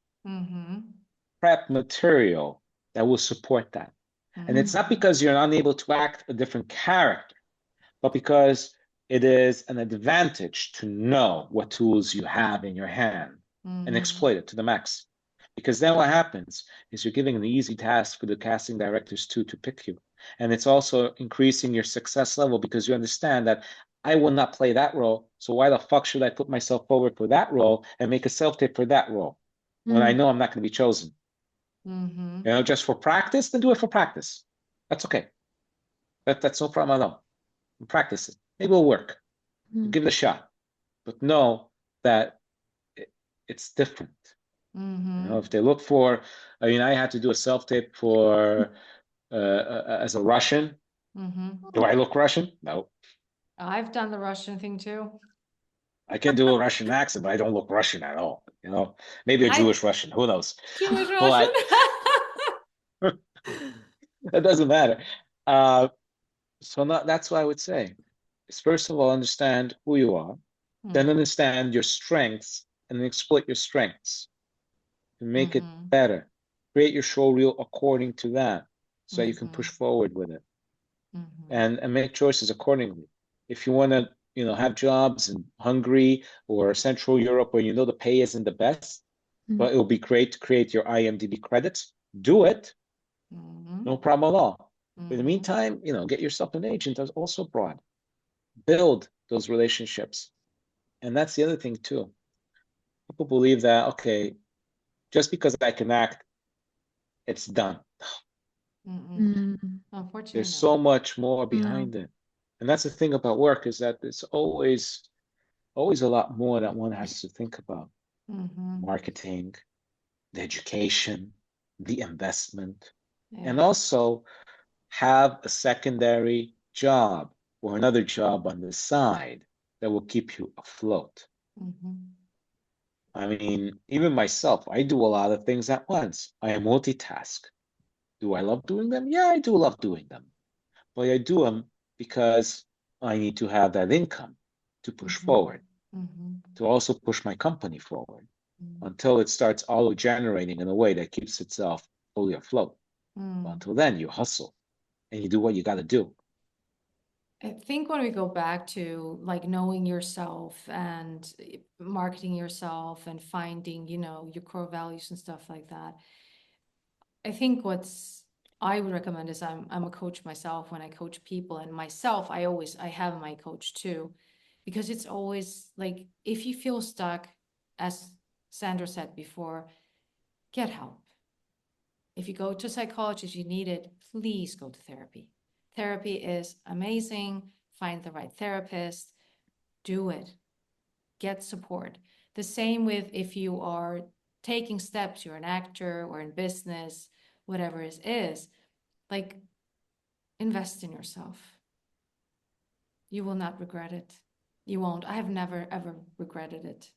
prep material that will support that. And it's not because you're unable to act a different character, but because it is an advantage to know what tools you have in your hand and exploit it to the max. Because then what happens is you're giving an easy task for the casting directors to pick you. And it's also increasing your success level because you understand that I will not play that role. So why the fuck should I put myself forward for that role and make a self-tape for that role when I know I'm not going to be chosen? Just for practice, then do it for practice. That's okay. That's no problem at all. Practice it. Maybe it'll work. Give it a shot. But know that it's different. If they look for, I mean, I had to do a self-tape for as a Russian. Do I look Russian? No. I've done the Russian thing too. I can do a Russian accent, but I don't look Russian at all. Maybe a Jewish Russian. Who knows? Jewish Russian. It doesn't matter. So that's what I would say. Is first of all, understand who you are, then understand your strengths and exploit your strengths. to make it better. Create your show reel according to that so that you can push forward with it and make choices accordingly. If you want to, have jobs in Hungary or Central Europe where the pay isn't the best, but it will be great to create your IMDb credits, do it. No problem at all. But in the meantime, get yourself an agent that's also abroad. Build those relationships. And that's the other thing too. People believe that, okay, just because I can act, it's done. Unfortunately, There's so much more behind it. And that's the thing about work, is that it's always a lot more that one has to think about. Marketing, the education, the investment, and also have a secondary job or another job on the side that will keep you afloat. I mean, even myself, I do a lot of things at once. I multitask. Do I love doing them? Yeah, I do love doing them. But I do them because I need to have that income to push forward, to also push my company forward until it starts auto-generating in a way that keeps itself fully afloat. But until then, you hustle and you do what you got to do. I think when we go back to like knowing yourself and marketing yourself and finding, your core values and stuff like that, I think I would recommend is I'm a coach myself. When I coach people and myself, I have my coach too, because it's always like, if you feel stuck, as Sandra said before, get help. If you go to a psychologist, you need it, please go to therapy. Therapy is amazing. Find the right therapist. Do it. Get support. The same with if you are taking steps, you're an actor or in business, whatever it is, like, invest in yourself. You will not regret it. You won't. I have never, ever regretted it.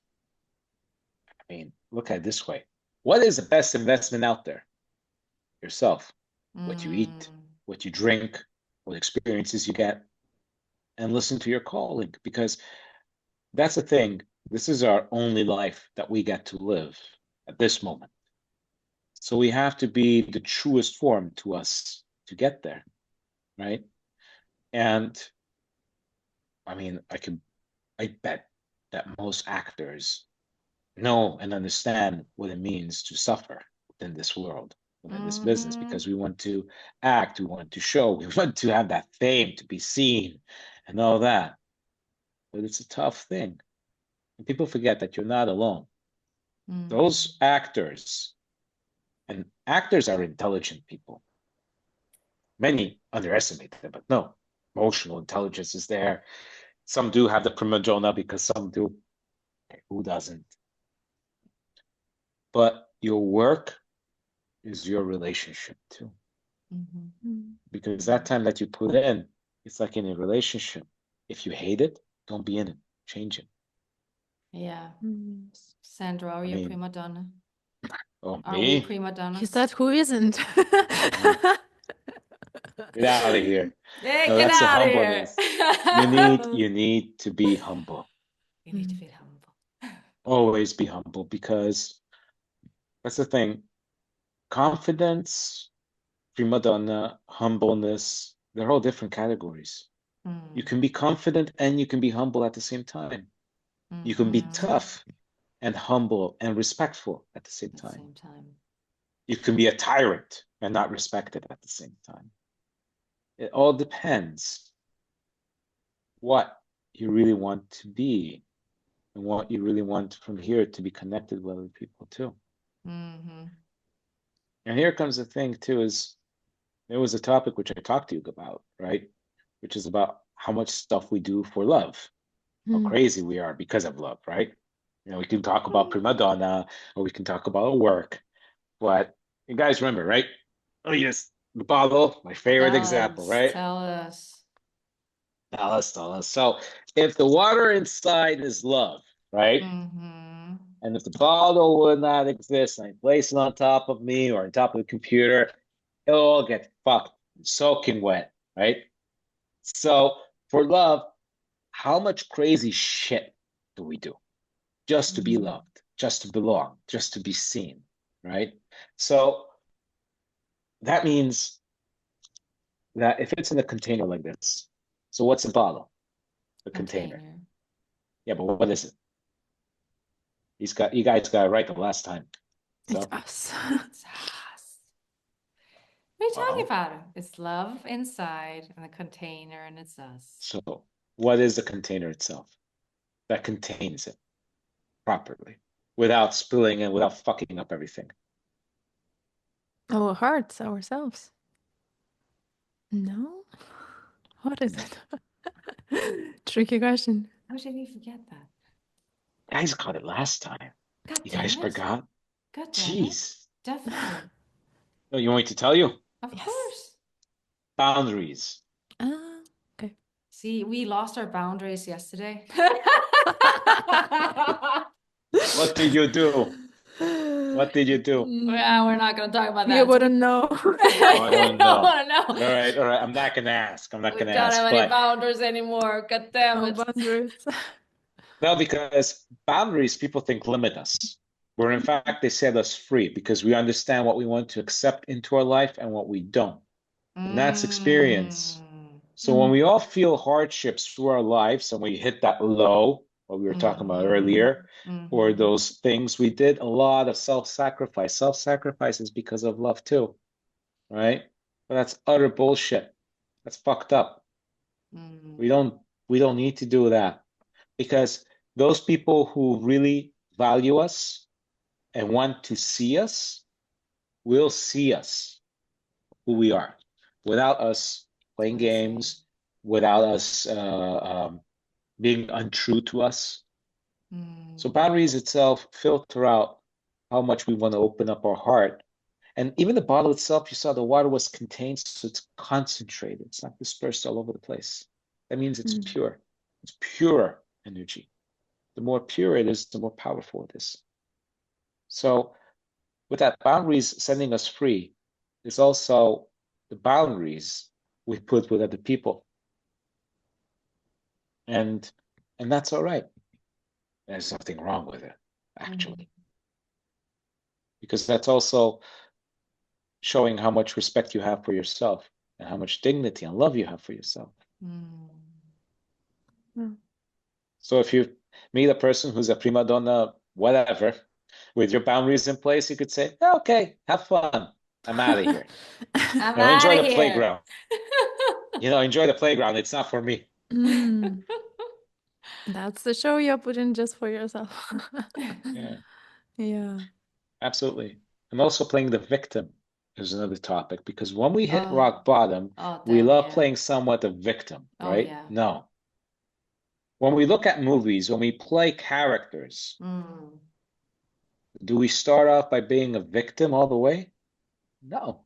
I mean, look at it this way. What is the best investment out there? Yourself. What you eat, what you drink, what experiences you get, and listen to your calling, because that's the thing. This is our only life that we get to live at this moment. So we have to be the truest form to us to get there, right? And I mean, I bet that most actors know and understand what it means to suffer within this world, within this business, because we want to act, we want to show, we want to have that fame, to be seen and all that. But it's a tough thing. And people forget that you're not alone. Those actors, and actors are intelligent people. Many underestimate them, but no, emotional intelligence is there. Some do have the prima donna because some do. Okay, who doesn't? But your work is your relationship too. Because that time that you put in, it's like in a relationship. If you hate it, don't be in it. Change it. Yeah. Sandra, are you a prima donna? Oh, Are we prima donnas? He said, who isn't? Get out of here. Hey, No, get that's the out of here. humbleness. You need to be humble. You need to be humble. Always be humble, because that's the thing. Confidence, prima donna, humbleness, they're all different categories. You can be confident and you can be humble at the same time. You can be tough and humble and respectful at the same time. You can be a tyrant and not respected at the same time. It all depends what you really want to be and what you really want from here to be connected with other people too. And here comes the thing too, is there was a topic which I talked to you about, right? Which is about how much stuff we do for love, how crazy we are because of love, right? We can talk about prima donna, or we can talk about work, but you guys remember, right? Oh yes, the bottle, my favorite example, right? Tell us. Tell us. So if the water inside is love, right? And if the bottle would not exist, and I place it on top of me or on top of the computer, it'll all get fucked, soaking wet, right? So for love, how much crazy shit do we do just to be loved, just to belong, just to be seen? right? So that means that if it's in a container like this, so what's a bottle? A container. Yeah, but what is it? You guys got it right the last time. It's So, us. It's us. What are you talking well, about? It's love inside and the container, and it's us. so what is the container itself that contains it properly without spilling and without fucking up everything? Our hearts, ourselves. No? What is it? Tricky question. How did we forget that? You guys got it last time. God You damn guys it. forgot? God damn it. Jeez. Definitely. No, you want me to tell you? Of Yes. course. Boundaries. Okay. See, we lost our boundaries yesterday. What did you do? What did you do? Well, we're not going to talk about that. You wouldn't know. Oh, I don't know. I want to know. All right. I'm not gonna ask. I'm not We gonna don't ask. have any But boundaries anymore. God damn No it. boundaries. no, because boundaries, people think limit us. Where in fact they set us free because we understand what we want to accept into our life and what we don't. And that's experience. So when we all feel hardships through our lives and we hit that low, what we were talking about earlier, or those things we did, a lot of self-sacrifice. Self-sacrifice is because of love too, right? But that's utter bullshit. That's fucked up. We don't need to do that because those people who really value us and want to see us will see us who we are without us playing games, without us being untrue to us. So boundaries itself filter out how much we want to open up our heart. And even the bottle itself, you saw the water was contained, so it's concentrated. It's not dispersed all over the place. That means it's pure. It's pure energy. The more pure it is, the more powerful it is. So with that boundaries sending us free, there's also the boundaries we put with other people. And that's all right. There's nothing wrong with it, actually. Because that's also showing how much respect you have for yourself and how much dignity and love you have for yourself. So if you meet a person who's a prima donna, whatever, with your boundaries in place, you could say, okay, have fun. I'm out of here. Enjoy the playground. Enjoy the playground. It's not for me. That's the show you're putting just for yourself. Yeah. Absolutely. And also playing the victim is another topic because when we hit rock bottom, we love playing somewhat a victim, right? No. When we look at movies, when we play characters, do we start off by being a victim all the way? No.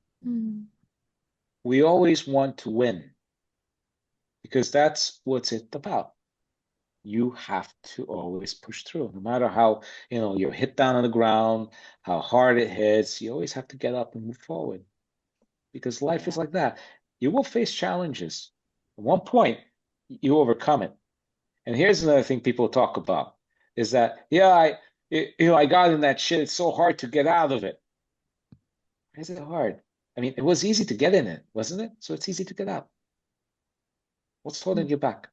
We always want to win because that's what's it about. You have to always push through, no matter how, you're hit down on the ground, how hard it hits, you always have to get up and move forward because life is like that. You will face challenges. At one point, you overcome it. And here's another thing people talk about is that, I got in that shit. It's so hard to get out of it. Why is it hard? I mean, it was easy to get in it, wasn't it? So it's easy to get out. What's holding you back?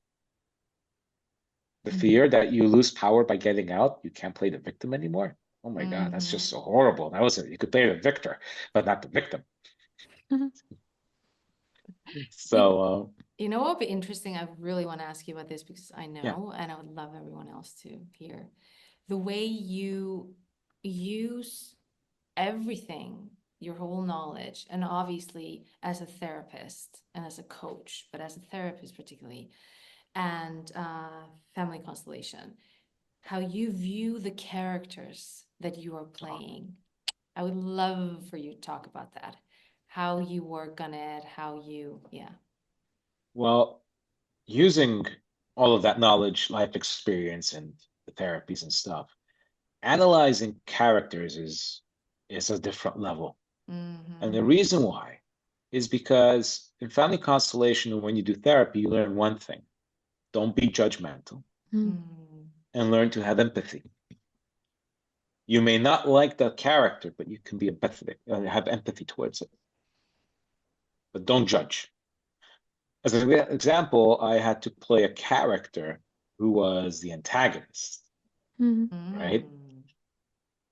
The fear that you lose power by getting out, you can't play the victim anymore. Oh my God, that's just so horrible. You could play the victor, but not the victim. So, what would be interesting? I really want to ask you about this because I know, and I would love everyone else to hear the way you use everything, your whole knowledge, and obviously as a therapist and as a coach, but as a therapist particularly, and family constellation, how you view the characters that you are playing. I would love for you to talk about that, how you work on it, Well, using all of that knowledge, life experience, and the therapies and stuff, analyzing characters is a different level. And the reason why is because in family constellation, when you do therapy, you learn one thing. Don't be judgmental and learn to have empathy. You may not like the character, but you can be empathetic, have empathy towards it. But don't judge. As an example, I had to play a character who was the antagonist, right?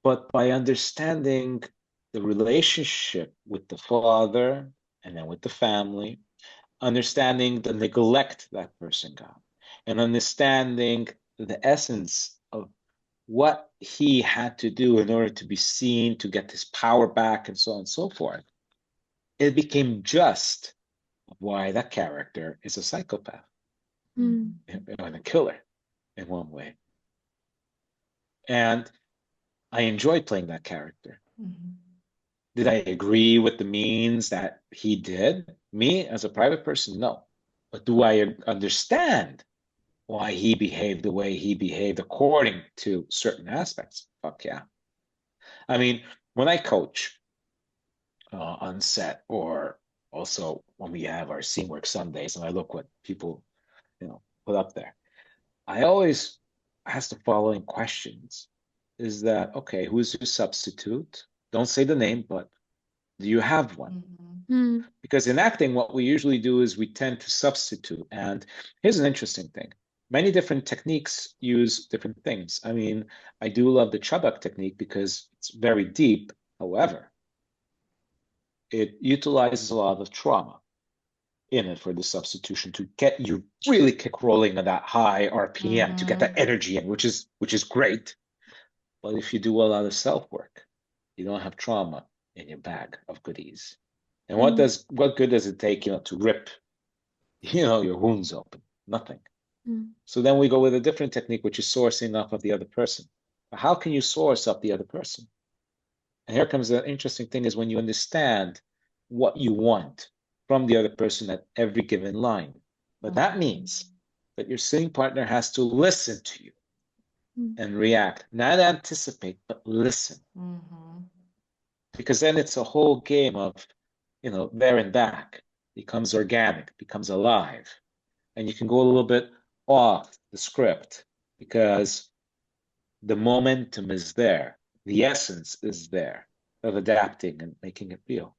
But by understanding the relationship with the father and then with the family, understanding the neglect that person got, and understanding the essence of what he had to do in order to be seen, to get his power back, and so on and so forth, it became just why that character is a psychopath and a killer in one way. And I enjoyed playing that character. Did I agree with the means that he did? Me, as a private person, no. But do I understand why he behaved the way he behaved according to certain aspects? Fuck yeah. I mean, when I coach on set, or also when we have our scene work Sundays, and I look what people, put up there, I always ask the following questions. Is that, okay, who's your substitute? Don't say the name, but do you have one? Because in acting, what we usually do is we tend to substitute. And here's an interesting thing. Many different techniques use different things. I mean, I do love the Chubbuck technique because it's very deep. However, it utilizes a lot of trauma in it for the substitution to get you really kick rolling at that high RPM, to get that energy in, which is great. But if you do a lot of self-work, you don't have trauma in your bag of goodies. And what good does it take, to rip, your wounds open? Nothing. So then we go with a different technique, which is sourcing off of the other person. But how can you source up the other person? And here comes the interesting thing, is when you understand what you want from the other person at every given line. But that means that your singing partner has to listen to you and react, not anticipate, but listen. Because then it's a whole game of, there and back, becomes organic, becomes alive. And you can go a little bit off the script because the momentum is there. The essence is there of adapting and making it real.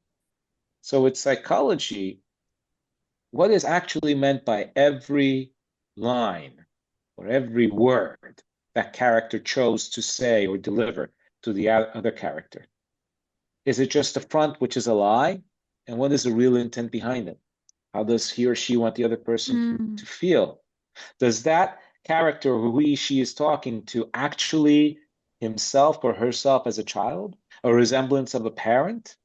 So with psychology, what is actually meant by every line or every word that character chose to say or deliver to the other character? Is it just the front, which is a lie? And what is the real intent behind it? How does he or she want the other person to feel? Does that character who he, she is talking to actually himself or herself as a child, a resemblance of a parent?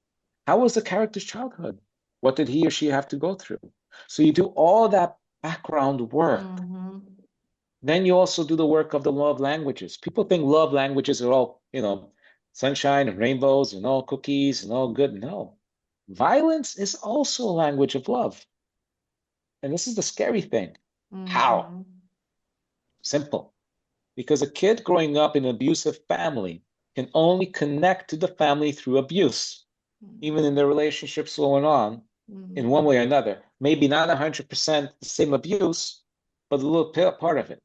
How was the character's childhood? What did he or she have to go through? So you do all that background work. Then you also do the work of the love languages. People think love languages are all, sunshine and rainbows and all cookies and all good. No. Violence is also a language of love. And this is the scary thing. How? Simple. Because a kid growing up in an abusive family can only connect to the family through abuse, even in their relationships going on in one way or another. Maybe not 100% the same abuse, but a little part of it.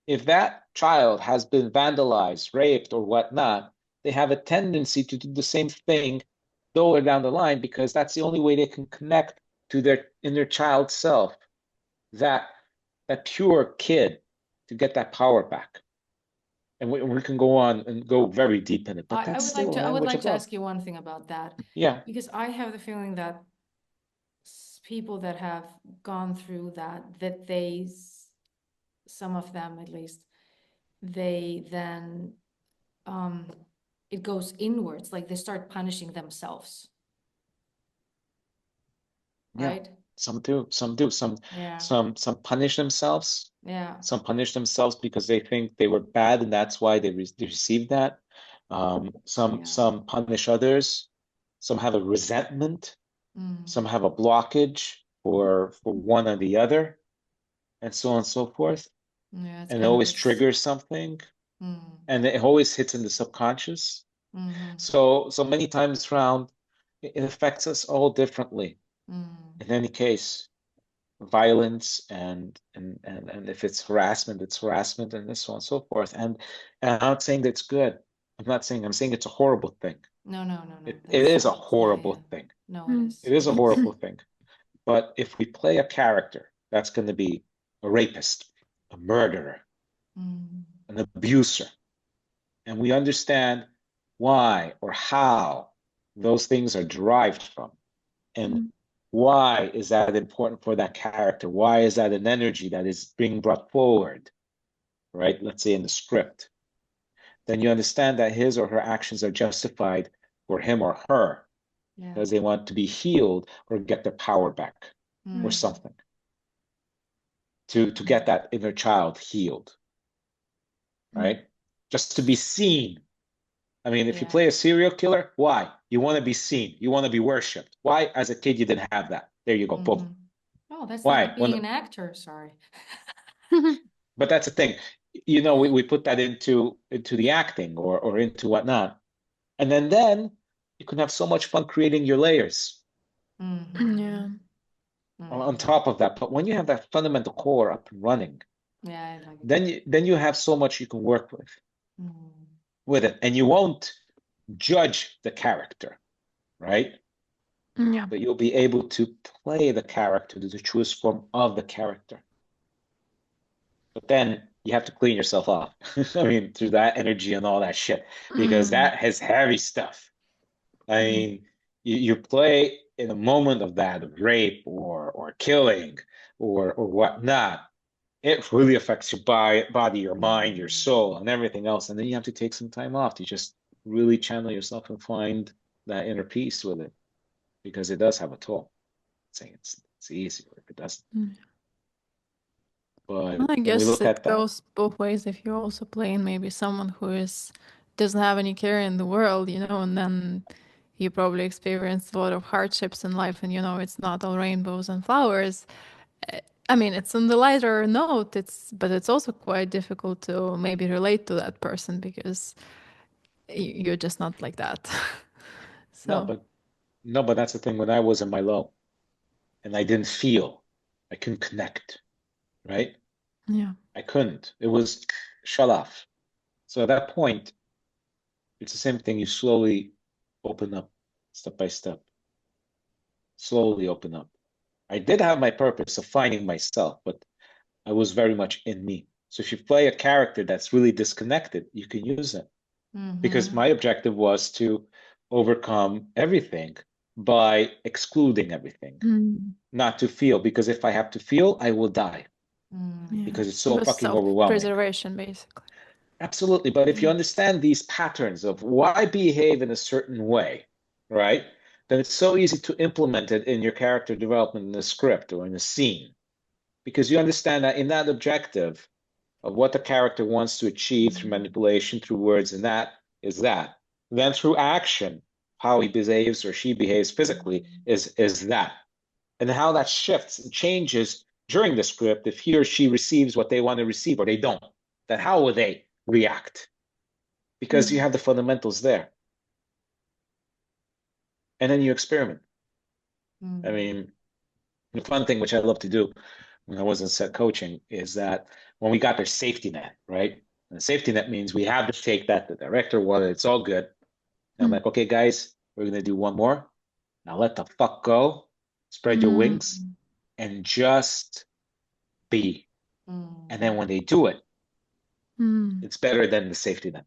If that child has been vandalized, raped, or whatnot, they have a tendency to do the same thing lower down the line, because that's the only way they can connect to their inner child self, that pure kid, to get that power back. And we can go on and go very deep in it, but that's still a language of love. I would like to ask you one thing about that. Yeah. Because I have the feeling that people that have gone through that they, some of them at least, they then, it goes inwards, like they start punishing themselves. Yeah. Right? Some do. Some punish themselves. Yeah. Some punish themselves because they think they were bad and that's why they received that. Some punish others. Some have a resentment. Some have a blockage for one or the other, and so on and so forth. Yeah, and it always triggers something, and it always hits in the subconscious. So many times around, it affects us all differently. In any case, violence and if it's harassment, it's harassment, and so on and so forth. And I'm not saying that's good. I'm saying it's a horrible thing. No. It That's is a not, horrible thing. No, it is. It is a horrible thing. But if we play a character that's going to be a rapist, a murderer, an abuser, and we understand why or how those things are derived from, and why is that important for that character? Why is that an energy that is being brought forward, right? Let's say in the script. Then you understand that his or her actions are justified for him or her because they want to be healed or get their power back or something to get that inner child healed, right? Just to be seen. I mean, if you play a serial killer, why? You want to be seen. You want to be worshipped. Why? As a kid, you didn't have that. There you go. Boom. Oh, that's why? like being an actor. Sorry. But that's the thing. You know, we put that into the acting or into whatnot. And then you can have so much fun creating your layers. Yeah. On top of that. But when you have that fundamental core up and running, I like it. then you have so much you can work with it. And you won't judge the character, right? Yeah. But you'll be able to play the character to the truest form of the character. But then you have to clean yourself off. I mean, through that energy and all that shit, because that has heavy stuff. I mean, you play in a moment of that, of rape or killing or whatnot. It really affects your body, your mind, your soul, and everything else. And then you have to take some time off to just really channel yourself and find that inner peace with it, because it does have a toll. I'm saying it's easy if it doesn't. But well, I guess we look it at that. goes both ways. If you're also playing maybe someone who doesn't have any care in the world, and then you probably experienced a lot of hardships in life, and it's not all rainbows and flowers. I mean, it's on the lighter note, but it's also quite difficult to maybe relate to that person because you're just not like that. So No, but that's the thing. When I was in my low and I didn't feel, I couldn't connect, right? Yeah. I couldn't. It was shut off. So at that point, it's the same thing. You slowly open up step by step. Slowly open up. I did have my purpose of finding myself, but I was very much in me. So if you play a character that's really disconnected, you can use it. Because my objective was to overcome everything by excluding everything, not to feel. Because if I have to feel, I will die. Because it's so fucking overwhelming. Preservation, basically. Absolutely. But if you understand these patterns of why behave in a certain way, right? Then it's so easy to implement it in your character development in a script or in a scene. Because you understand that in that objective of what the character wants to achieve through manipulation, through words, and that is that. Then through action, how he behaves or she behaves physically is that. And how that shifts and changes during the script if he or she receives what they want to receive or they don't. Then how will they react? Because you have the fundamentals there. And then you experiment. I mean, the fun thing, which I love to do when I was in set coaching, is that when we got their safety net, right? And the safety net means we have to take that the director wanted. It's all good. And I'm like, okay, guys, we're going to do one more. Now let the fuck go. Spread your wings and just be. And then when they do it, it's better than the safety net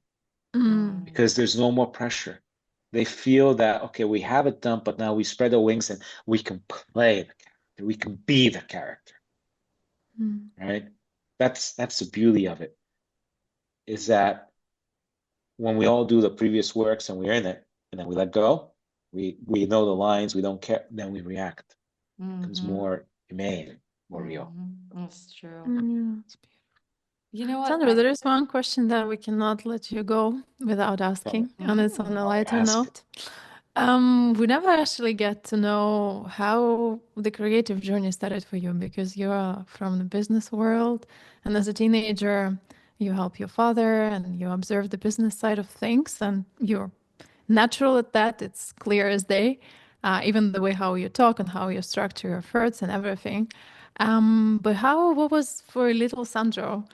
because there's no more pressure. They feel that, okay, we have it done, but now we spread our wings and we can play the character. We can be the character, right? That's the beauty of it, is that when we all do the previous works and we're in it, and then we let go, we know the lines, we don't care, then we react. It becomes more humane, more real. That's true. It's beautiful. You know what? Sandro, there is one question that we cannot let you go without asking, and it's on a lighter note. We never actually get to know how the creative journey started for you, because you are from the business world, and as a teenager, you help your father and you observe the business side of things, and you're natural at that. It's clear as day, even the way how you talk and how you structure your thoughts and everything. But what was for little Sandro?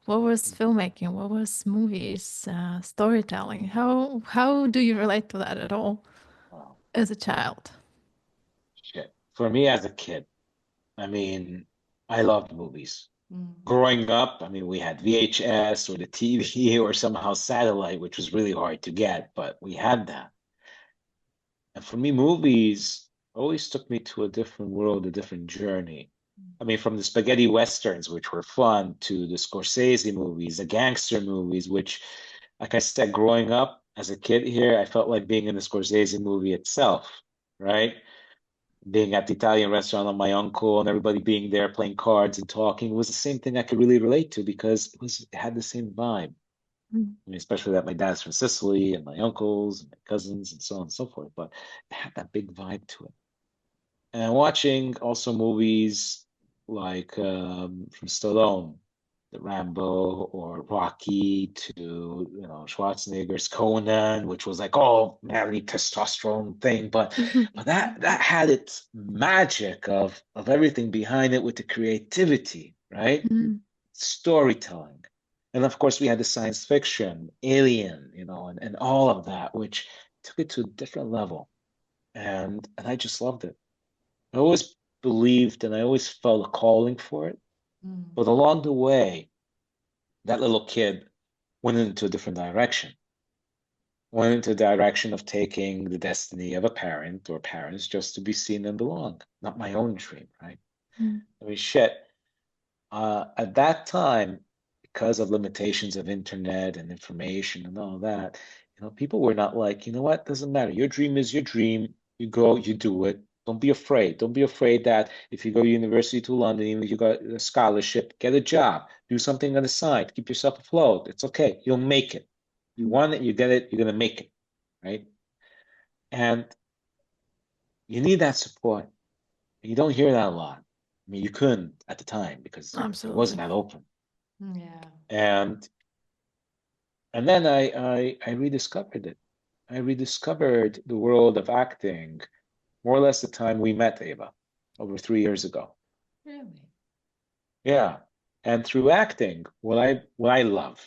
What was filmmaking? What was movies, storytelling? How do you relate to that at all Wow. as a child? Shit. For me as a kid, I mean, I loved movies. Mm. Growing up, I mean, we had VHS or the TV or somehow satellite, which was really hard to get, but we had that. And for me, movies always took me to a different world, a different journey. I mean, from the spaghetti westerns, which were fun, to the Scorsese movies, the gangster movies, which, like I said, growing up as a kid here, I felt like being in the Scorsese movie itself, right? Being at the Italian restaurant on my uncle and everybody being there playing cards and talking was the same thing I could really relate to because it had the same vibe. Mm. I mean, especially that my dad's from Sicily and my uncles and my cousins and so on and so forth, but it had that big vibe to it. And watching also movies like from Stallone, the Rambo or Rocky to Schwarzenegger's Conan, which was like all manly testosterone thing, but that had its magic of everything behind it with the creativity, right? Mm. Storytelling. And of course, we had the science fiction, Alien, and all of that, which took it to a different level. And I just loved it. I always believed and I always felt a calling for it. Mm. But along the way, that little kid went into a different direction, went into the direction of taking the destiny of a parent or parents just to be seen and belong, not my own dream, right? Mm. I mean, shit. At that time, because of limitations of internet and information and all that, people were not like, you know what, doesn't matter. Your dream is your dream. You go, you do it. Don't be afraid. Don't be afraid that if you go to university to London, you got a scholarship, get a job, do something on the side, keep yourself afloat. It's okay. You'll make it. You want it, you get it, you're gonna make it, right? And you need that support. You don't hear that a lot. I mean, you couldn't at the time because it wasn't Absolutely. that open. Yeah. And then I rediscovered it. I rediscovered the world of acting more or less the time we met, Ava, over 3 years ago. Really? Yeah. And through acting, what I love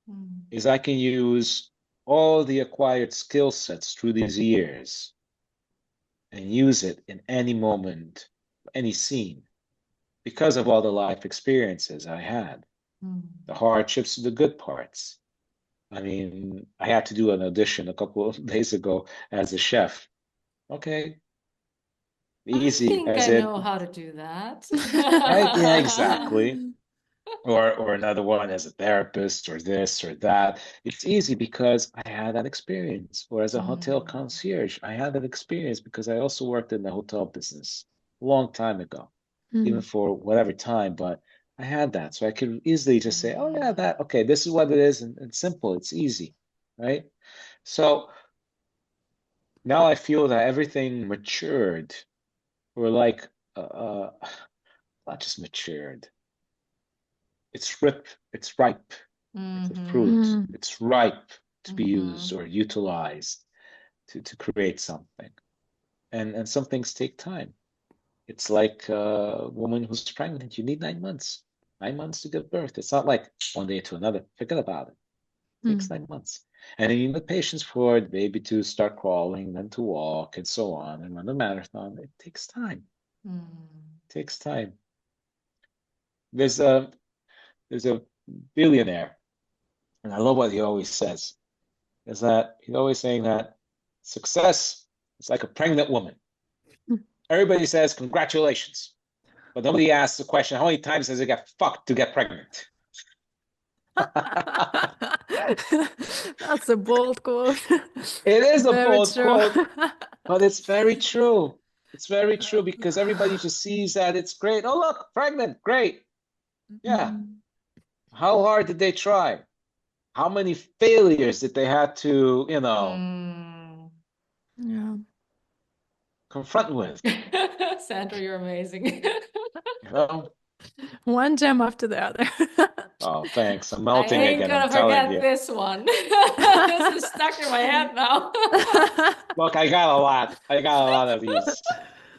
Mm. is I can use all the acquired skill sets through these years and use it in any moment, any scene, because of all the life experiences I had, Mm. the hardships, the good parts. I mean, I had to do an audition a couple of days ago as a chef. Okay, I easy think as I it, know how to do that. right? Yeah, exactly. Or another one as a therapist or this or that. It's easy because I had that experience. Or as a hotel Mm. concierge, I had that experience because I also worked in the hotel business a long time ago, even Mm. for whatever time, but I had that. So I could easily just say, oh yeah, Mm. that, okay, this is what it is, and simple, it's easy, right? So now I feel that everything matured, or like not just matured. It's ripe. It's a Mm-hmm. fruit. Mm. It's ripe to be used Mm-hmm. or utilized to create something. And some things take time. It's like a woman who's pregnant. You need 9 months. 9 months to give birth. It's not like one day to another. Forget about it. It takes Mm. 9 months. And then you need patience for the baby to start crawling, then to walk, and so on, and run a marathon. It takes time. Mm. It takes time. There's a billionaire, and I love what he always says, is that he's always saying that success is like a pregnant woman. Everybody says congratulations, but nobody asks the question, how many times does it get fucked to get pregnant? That's a bold quote. It is a Very bold true. quote, but it's very true. It's very true because everybody just sees that it's great. Oh, look, pregnant, great. Yeah. Mm. How hard did they try? How many failures did they have to, Mm. Yeah. confront with? Sandra, you're amazing. You know? One gem after the other. Oh, thanks. I'm I melting ain't again, I'm gonna telling forget you. this one. This is stuck in my head now. Look, I got a lot. I got a lot of these.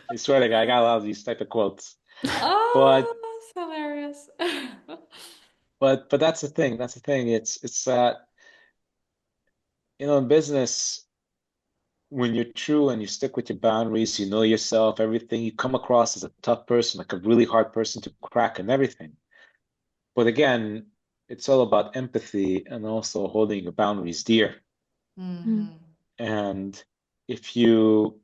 I swear to God, I got a lot of these type of quotes. But Oh, that's hilarious. But that's the thing. That's the thing. It's in business, when you're true and you stick with your boundaries, you know yourself, everything, you come across as a tough person, like a really hard person to crack and everything. But again, it's all about empathy and also holding your boundaries dear. And if you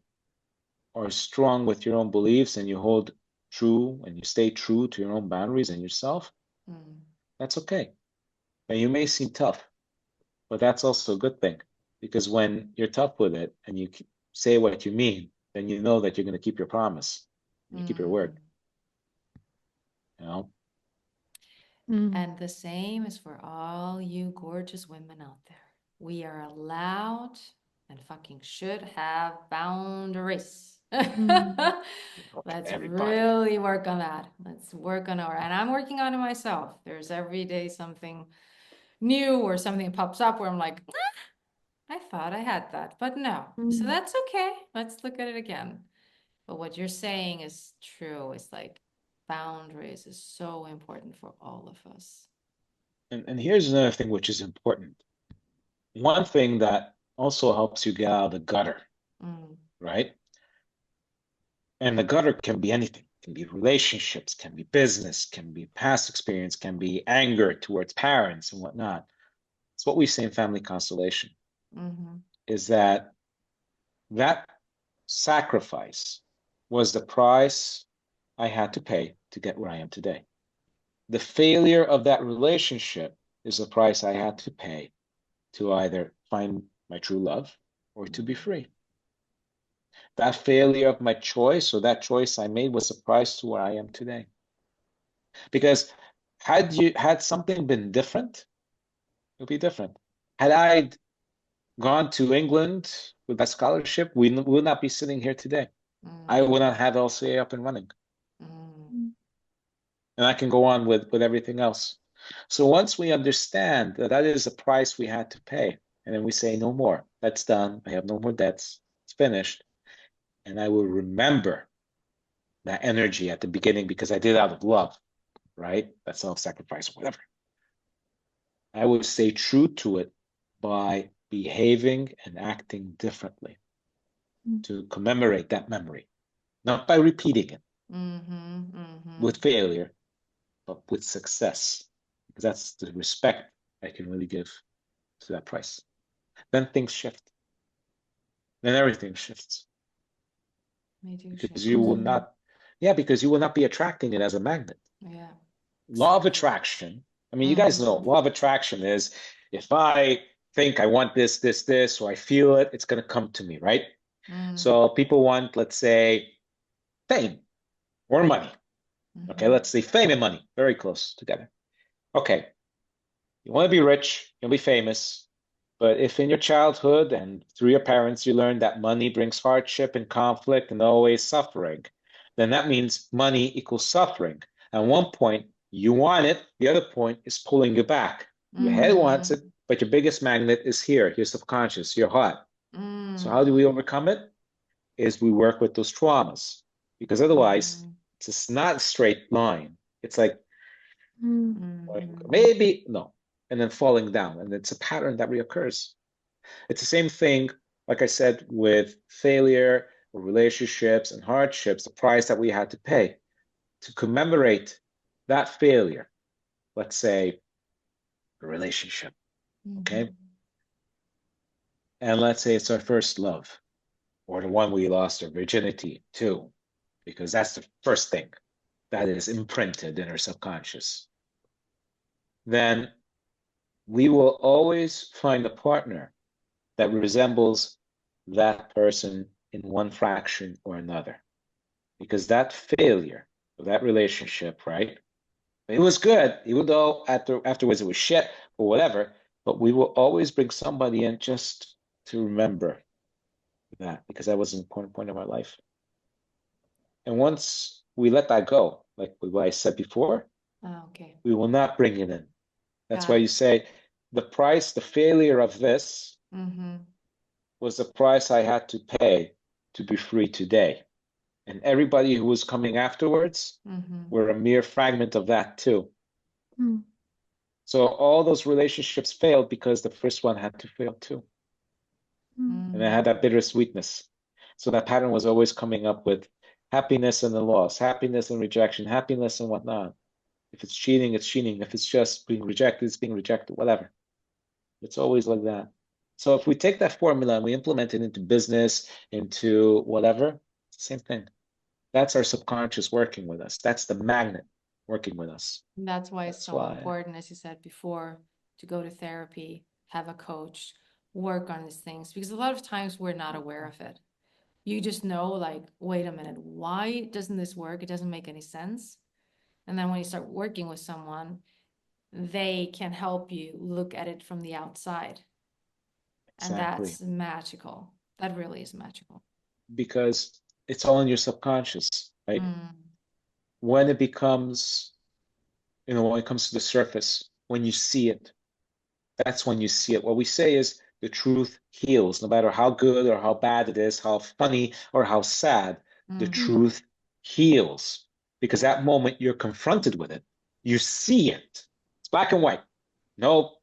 are strong with your own beliefs and you hold true and you stay true to your own boundaries and yourself, that's okay. And you may seem tough, but that's also a good thing, because when you're tough with it and you say what you mean, then you know that you're going to keep your promise. You keep your word. And the same is for all you gorgeous women out there. We are allowed and fucking should have boundaries. Let's really work on that. Let's work on and I'm working on it myself. There's every day something new or something pops up where I'm like, I thought I had that, but no. So that's okay. Let's look at it again. But what you're saying is true. It's like boundaries is so important for all of us. And here's another thing which is important. One thing that also helps you get out of the gutter, right? And the gutter can be anything. It can be relationships, can be business, can be past experience, can be anger towards parents and whatnot. It's what we say in family constellation, is that sacrifice was the price I had to pay to get where I am today. The failure of that relationship is the price I had to pay to either find my true love or to be free. That failure of my choice, or that choice I made, was the price to where I am today. Because had something been different, it would be different. Had I gone to England with that scholarship, we would not be sitting here today. I would not have LCA up and running. And I can go on with everything else. So once we understand that that is a price we had to pay, and then we say, no more, that's done, I have no more debts, it's finished. And I will remember that energy at the beginning because I did it out of love, right? That self-sacrifice, whatever. I will stay true to it by behaving and acting differently to commemorate that memory, not by repeating it with failure, but with success, because that's the respect I can really give to that price. Then things shift. Then everything shifts. Because you will not, because you will not be attracting it as a magnet. Yeah. Law of attraction. I mean, you guys know, law of attraction is if I think I want this, or I feel it, it's going to come to me, right? So people want, let's say, fame or money. Okay, let's say fame and money, very close together. Okay, you want to be rich, you'll be famous, but if in your childhood and through your parents you learn that money brings hardship and conflict and always suffering, then that means money equals suffering. At one point, you want it, the other point is pulling you back. Your head wants it, but your biggest magnet is here, your subconscious, your heart. So how do we overcome it? Is we work with those traumas, because otherwise it's just not a straight line. It's like maybe no, and then falling down, and it's a pattern that reoccurs. It's the same thing, like I said, with failure or relationships and hardships, the price that we had to pay to commemorate that failure. Let's say a relationship, okay? And let's say it's our first love, or the one we lost our virginity to, because that's the first thing that is imprinted in our subconscious. Then we will always find a partner that resembles that person in one fraction or another. Because that failure of that relationship, right? It was good, even though afterwards it was shit or whatever, but we will always bring somebody in just to remember that, because that was an important point of our life. And once we let that go, like what I said before, we will not bring it in. That's why you say the price, the failure of this was the price I had to pay to be free today. And everybody who was coming afterwards were a mere fragment of that too. So all those relationships failed because the first one had to fail too. And I had that bittersweetness. So that pattern was always coming up with happiness and the loss, happiness and rejection, happiness and whatnot. If it's cheating, it's cheating. If it's just being rejected, it's being rejected, whatever. It's always like that. So if we take that formula and we implement it into business, into whatever, it's the same thing. That's our subconscious working with us. That's the magnet working with us. That's why it's That's so why. important, as you said before, to go to therapy, have a coach, work on these things, because a lot of times we're not aware of it. You just know, like, wait a minute, why doesn't this work? It doesn't make any sense. And then when you start working with someone, they can help you look at it from the outside. And Exactly. that's magical. That really is magical. Because it's all in your subconscious, right? Mm. When it becomes, when it comes to the surface, when you see it, that's when you see it. What we say is the truth heals, no matter how good or how bad it is, how funny or how sad, the truth heals. Because that moment you're confronted with it, you see it. It's black and white. No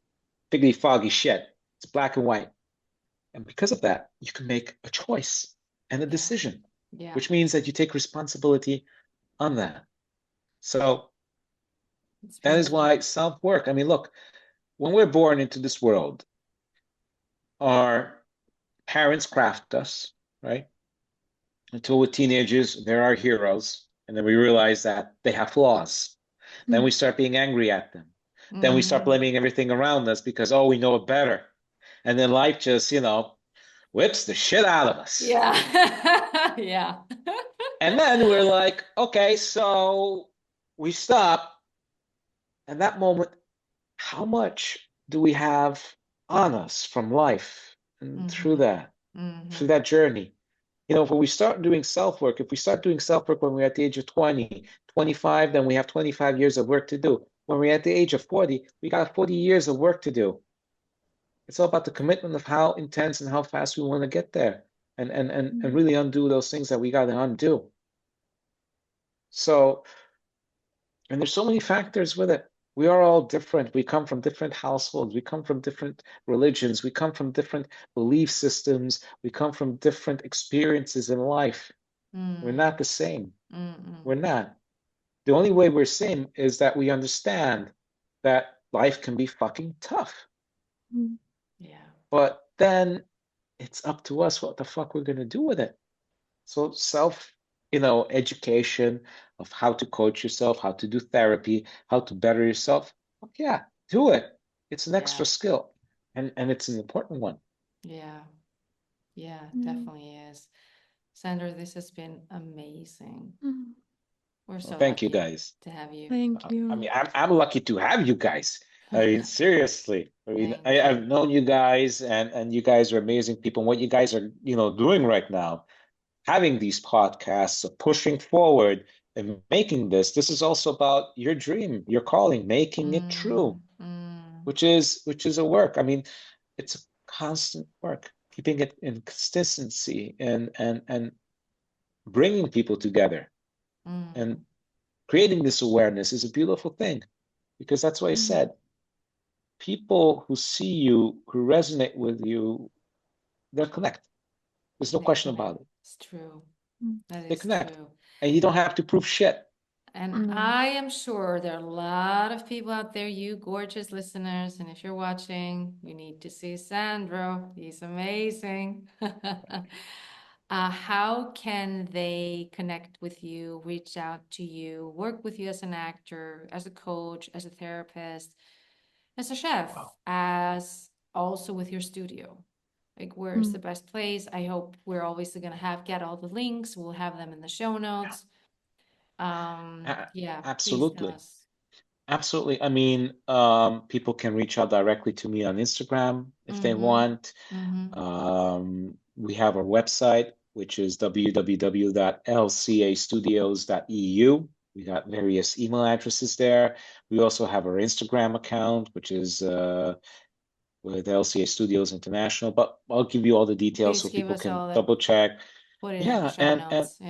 figgly foggy shit. It's black and white. And because of that, you can make a choice and a decision, which means that you take responsibility on that. So that is why self-work. I mean, look, when we're born into this world, our parents craft us, right? Until we're teenagers, they're our heroes. And then we realize that they have flaws. Then we start being angry at them. Then we start blaming everything around us because, oh, we know it better. And then life just, whips the shit out of us. Yeah. Yeah. And then we're like, okay, so we stop. And that moment, how much do we have on us from life and through that journey? If we start doing self-work, if we start doing self-work when we're at the age of 20, 25, then we have 25 years of work to do. When we're at the age of 40, we got 40 years of work to do. It's all about the commitment of how intense and how fast we want to get there and really undo those things that we got to undo. So, and there's so many factors with it. We are all different. We come from different households. We come from different religions. We come from different belief systems. We come from different experiences in life. We're not the same. We're not. The only way we're same is that we understand that life can be fucking tough. Yeah. But then it's up to us what the fuck we're going to do with it. So education of how to coach yourself, how to do therapy, how to better yourself. Fuck yeah, do it. It's an extra skill and it's an important one. Yeah. Yeah, definitely is. Sandra, this has been amazing. We're so thank you lucky guys to have you. Thank you. I mean, I'm lucky to have you guys. I mean, seriously. I mean, I've known you guys and you guys are amazing people. And what you guys are, doing right now, having these podcasts, pushing forward and making this is also about your dream, your calling, making it true, which is a work. I mean, it's a constant work, keeping it in consistency and bringing people together and creating this awareness is a beautiful thing, because that's what I said. People who see you, who resonate with you, they'll connect. There's no question about it. It's true. That They is connect. true. And you don't have to prove shit. And I am sure there are a lot of people out there, you gorgeous listeners, and if you're watching, you need to see Sandro. He's amazing. How can they connect with you, reach out to you, work with you as an actor, as a coach, as a therapist, as a chef, as also with your studio? Like, where's the best place? I hope we're obviously going to get all the links. We'll have them in the show notes. Yeah, absolutely. please tell us. Absolutely. I mean, people can reach out directly to me on Instagram if they want. We have our website, which is www.lcastudios.eu. We got various email addresses there. We also have our Instagram account, which is with LCA Studios International, but I'll give you all the details so people can double check. Put it in the show notes.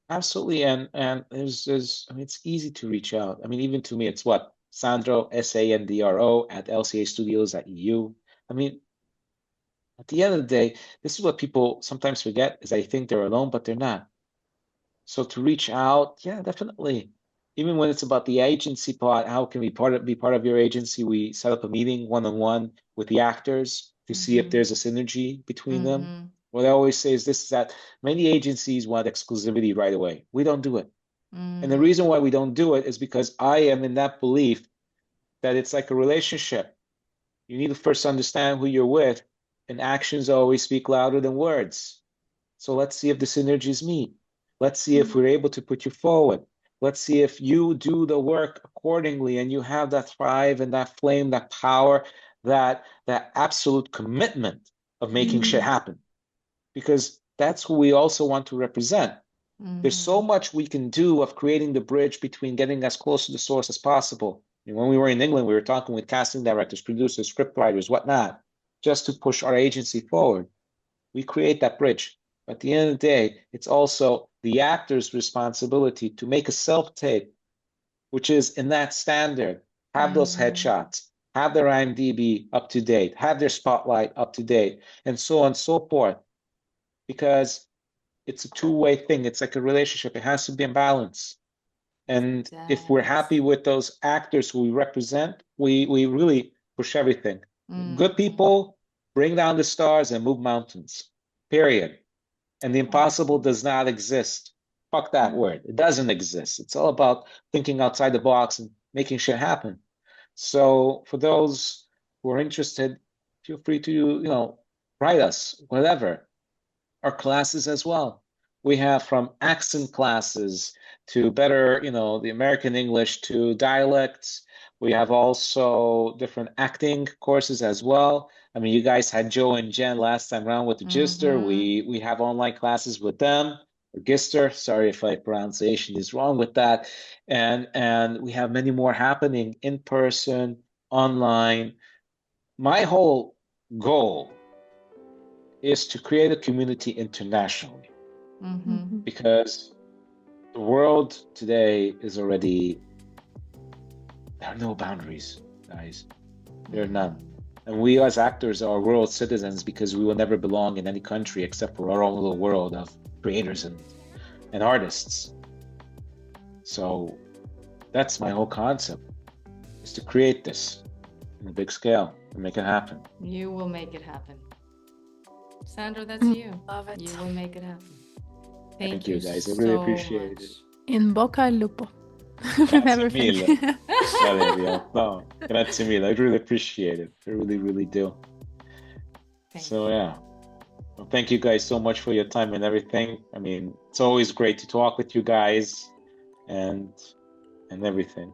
Absolutely. And there's I mean, it's easy to reach out. I mean, even to me, it's what, Sandro, Sandro, at LCA Studios.eu. I mean, at the end of the day, this is what people sometimes forget, is they think they're alone, but they're not. So to reach out, yeah, definitely. Even when it's about the agency part, how can we be part of your agency? We set up a meeting one-on-one with the actors to see if there's a synergy between them. What I always say is this, is that many agencies want exclusivity right away. We don't do it. And the reason why we don't do it is because I am in that belief that it's like a relationship. You need to first understand who you're with, and actions always speak louder than words. So let's see if the synergies meet. Let's see if we're able to put you forward. Let's see if you do the work accordingly and you have that thrive and that flame, that power, that absolute commitment of making shit happen. Because that's who we also want to represent. There's so much we can do of creating the bridge between getting as close to the source as possible. And when we were in England, we were talking with casting directors, producers, script writers, whatnot, just to push our agency forward. We create that bridge. At the end of the day, it's also the actor's responsibility to make a self-tape, which is in that standard, have those headshots, have their IMDb up to date, have their spotlight up to date, and so on and so forth. Because it's a two-way thing. It's like a relationship. It has to be in balance. And if we're happy with those actors who we represent, we really push everything. Good people bring down the stars and move mountains, period. And the impossible does not exist. Fuck that word. It doesn't exist. It's all about thinking outside the box and making shit happen. So for those who are interested, feel free to, write us, whatever. Our classes as well. We have from accent classes to better, the American English to dialects. We have also different acting courses as well. I mean, you guys had Joe and Jen last time around with the Gister. We have online classes with them. Or Gister, sorry if my pronunciation is wrong with that. And we have many more happening in person, online. My whole goal is to create a community internationally. Because the world today is already, there are no boundaries, guys. There are none. And we as actors are world citizens because we will never belong in any country except for our own little world of creators and artists. So that's my whole concept, is to create this on a big scale and make it happen. You will make it happen. Sandro, that's you. Love it. You will make it happen. Thank you, guys. I really so appreciate much. it. In bocca al lupo. With Grazie everything. mille. Valeria. No, grazie mille. I really appreciate it. I really, really do. So yeah. Well, thank you guys so much for your time and everything. I mean, it's always great to talk with you guys and everything.